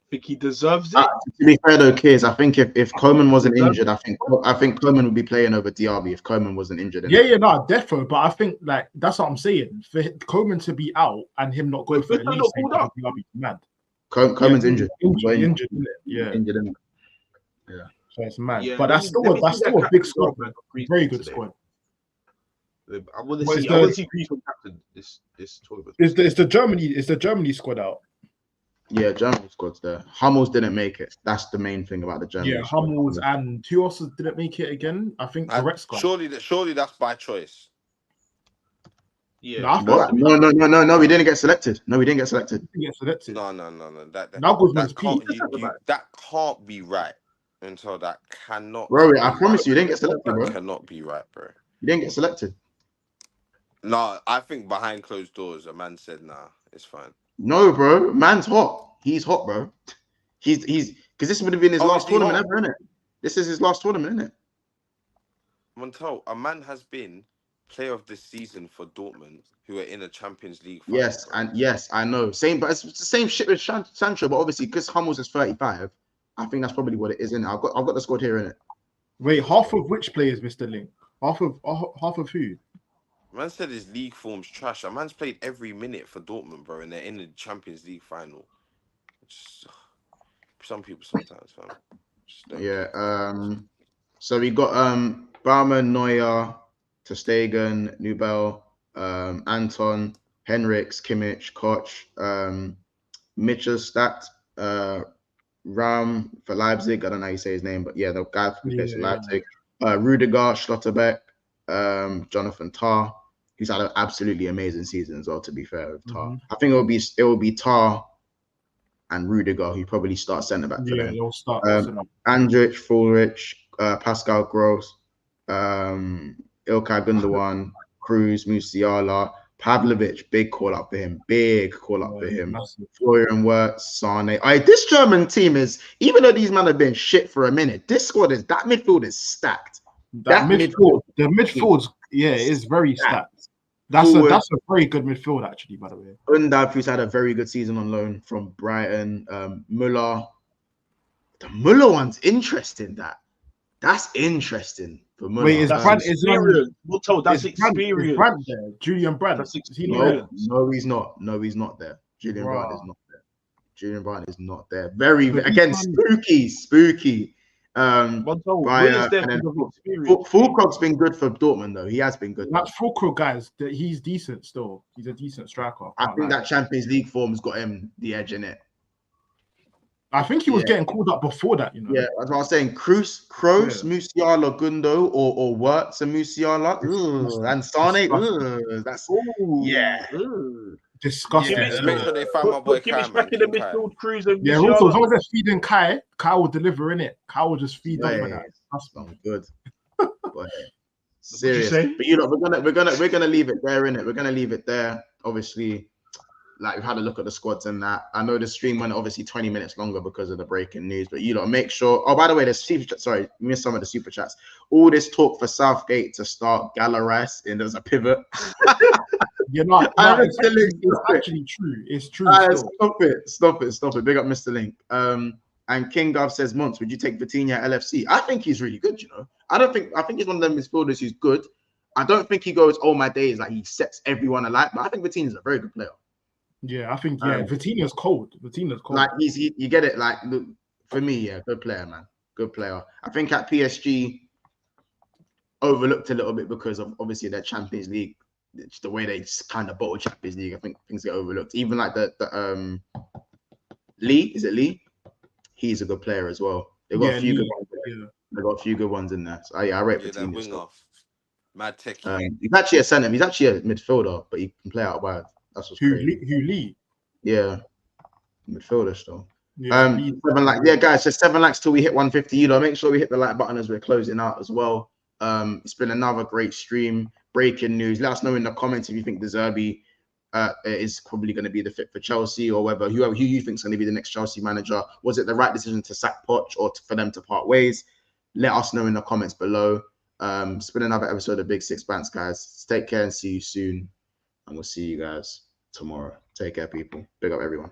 think he deserves it. To be fair though, Kiz, I think if Coman wasn't injured, I think Coman would be playing over Diaby if Coman wasn't injured. No, defo. But I think like that's what I'm saying. For Coman to be out and him not going for the league, Diaby mad. Coman's injured. Injured, isn't it? Yeah. Injured, isn't it? Yeah. So it's mad. Yeah, but that's still a big squad, man. Very good squad. I want to see Griezmann captain this tournament. Is the Germany squad out? Yeah, Germany squad's there. Hummels didn't make it. That's the main thing about the Germany. Yeah, Hummels and who else didn't make it again? I think Goretzka. Surely that's by choice. Yeah. No, we didn't get selected. No. No. That can't be right. Until that cannot. Bro, I promise you didn't get selected, bro. That cannot be right, bro. You didn't get selected. No, I think behind closed doors, a man said, "Nah, it's fine." No, bro, man's hot. He's hot, bro. He's because this would have been his last tournament ever, innit? This is his last tournament, innit? Montel, a man has been player of the season for Dortmund, who are in a Champions League final. Yes, I know. But it's the same shit with Sancho, but obviously because Hummels is 35, I think that's probably what it is, innit? I've got the squad here, innit? Wait, half of which players, Mr. Link? Half of who? Man said his league form's trash. A man's played every minute for Dortmund, bro, and they're in the Champions League final. Some people sometimes, fam. Yeah. So we got Baumann, Neuer, ter Stegen, Nubel, Anton, Henrichs, Kimmich, Koch, Mitchelstadt, Ram for Leipzig. I don't know how you say his name, but yeah, the guy who plays for Leipzig. Rudiger, Schlotterbeck, Jonathan Tah, who's had an absolutely amazing season as well, to be fair with Tah. I think it will be Tah and Rudiger who probably start centre back for them. They'll start. Andrich, Fulrich, Pascal Gross, Ilkay Gundogan, Cruz, Musiala, Pavlovic, big call up for him. Florian Wirtz, Sane. This German team is, even though these men have been shit for a minute, this squad is, that midfield is stacked. The midfield, is very stacked. That's a very good midfield, actually, by the way. Undav, who's had a very good season on loan from Brighton. Muller. The Muller one's interesting. That's interesting for Muller. Wait, experience. We'll tell that's experience. Brandt there? Julian Brandt. No, he's not. No, he's not there. Julian Brandt is not there. Julian Brandt is not there. Very, again, spooky. Fulkrug's been good for Dortmund, though. He has been good. That Fulkrug, guys, he's decent still. He's a decent striker. I think that Champions League form's got him the edge in it. I think he was getting called up before that, you know. Yeah, that's what I was saying. Kroos, Musiala, Gundo, or Wirtz and Musiala, and Sane. Disgusting. Yeah, make sure they find my boy Kai. Back in the midfield, Cruz and yeah, also, as long as they're feeding Kai will deliver in it. Kai will just feed over that. That's good. But serious. But you know, we're gonna leave it there, innit? We're gonna leave it there. Obviously, like we've had a look at the squads and that. I know the stream went obviously 20 minutes longer because of the breaking news, but you know, make sure. Oh, by the way, there's sorry, missed some of the super chats. All this talk for Southgate to start Gala Rice, and there's a pivot. You're not. It's actually true. It's true. Stop it. Big up Mr. Link. And King Gov says, Monts, would you take Vitinha at LFC? I think he's really good, you know. I think he's one of them midfielders who's good. I don't think he goes, oh my days, like he sets everyone alight, but I think Vitinha's a very good player. Yeah, I think Vitinha's cold. Like you get it. Like for me, good player, man. Good player. I think at PSG overlooked a little bit because of obviously their Champions League. It's the way they kind of bottle Champions League. I think things get overlooked. Even like the Lee, is it Lee? He's a good player as well. They've got a few good ones. They've got a few good ones in there. So I rate Vitinha. Mad techie. He's actually a centre. He's actually a midfielder, but he can play out wide. That's what's crazy. Who Lee? Yeah, midfielder still. Yeah, 7 likes. Yeah, guys, just 7 likes till we hit 150. You know, make sure we hit the like button as we're closing out as well. It's been another great stream. Breaking news. Let us know in the comments if you think De Zerbi is probably going to be the fit for Chelsea, or who you think is going to be the next Chelsea manager. Was it the right decision to sack Poch or for them to part ways? Let us know in the comments below. It's been another episode of Big Six Bands, guys. Take care and see you soon. And we'll see you guys tomorrow. Take care, people. Big up, everyone.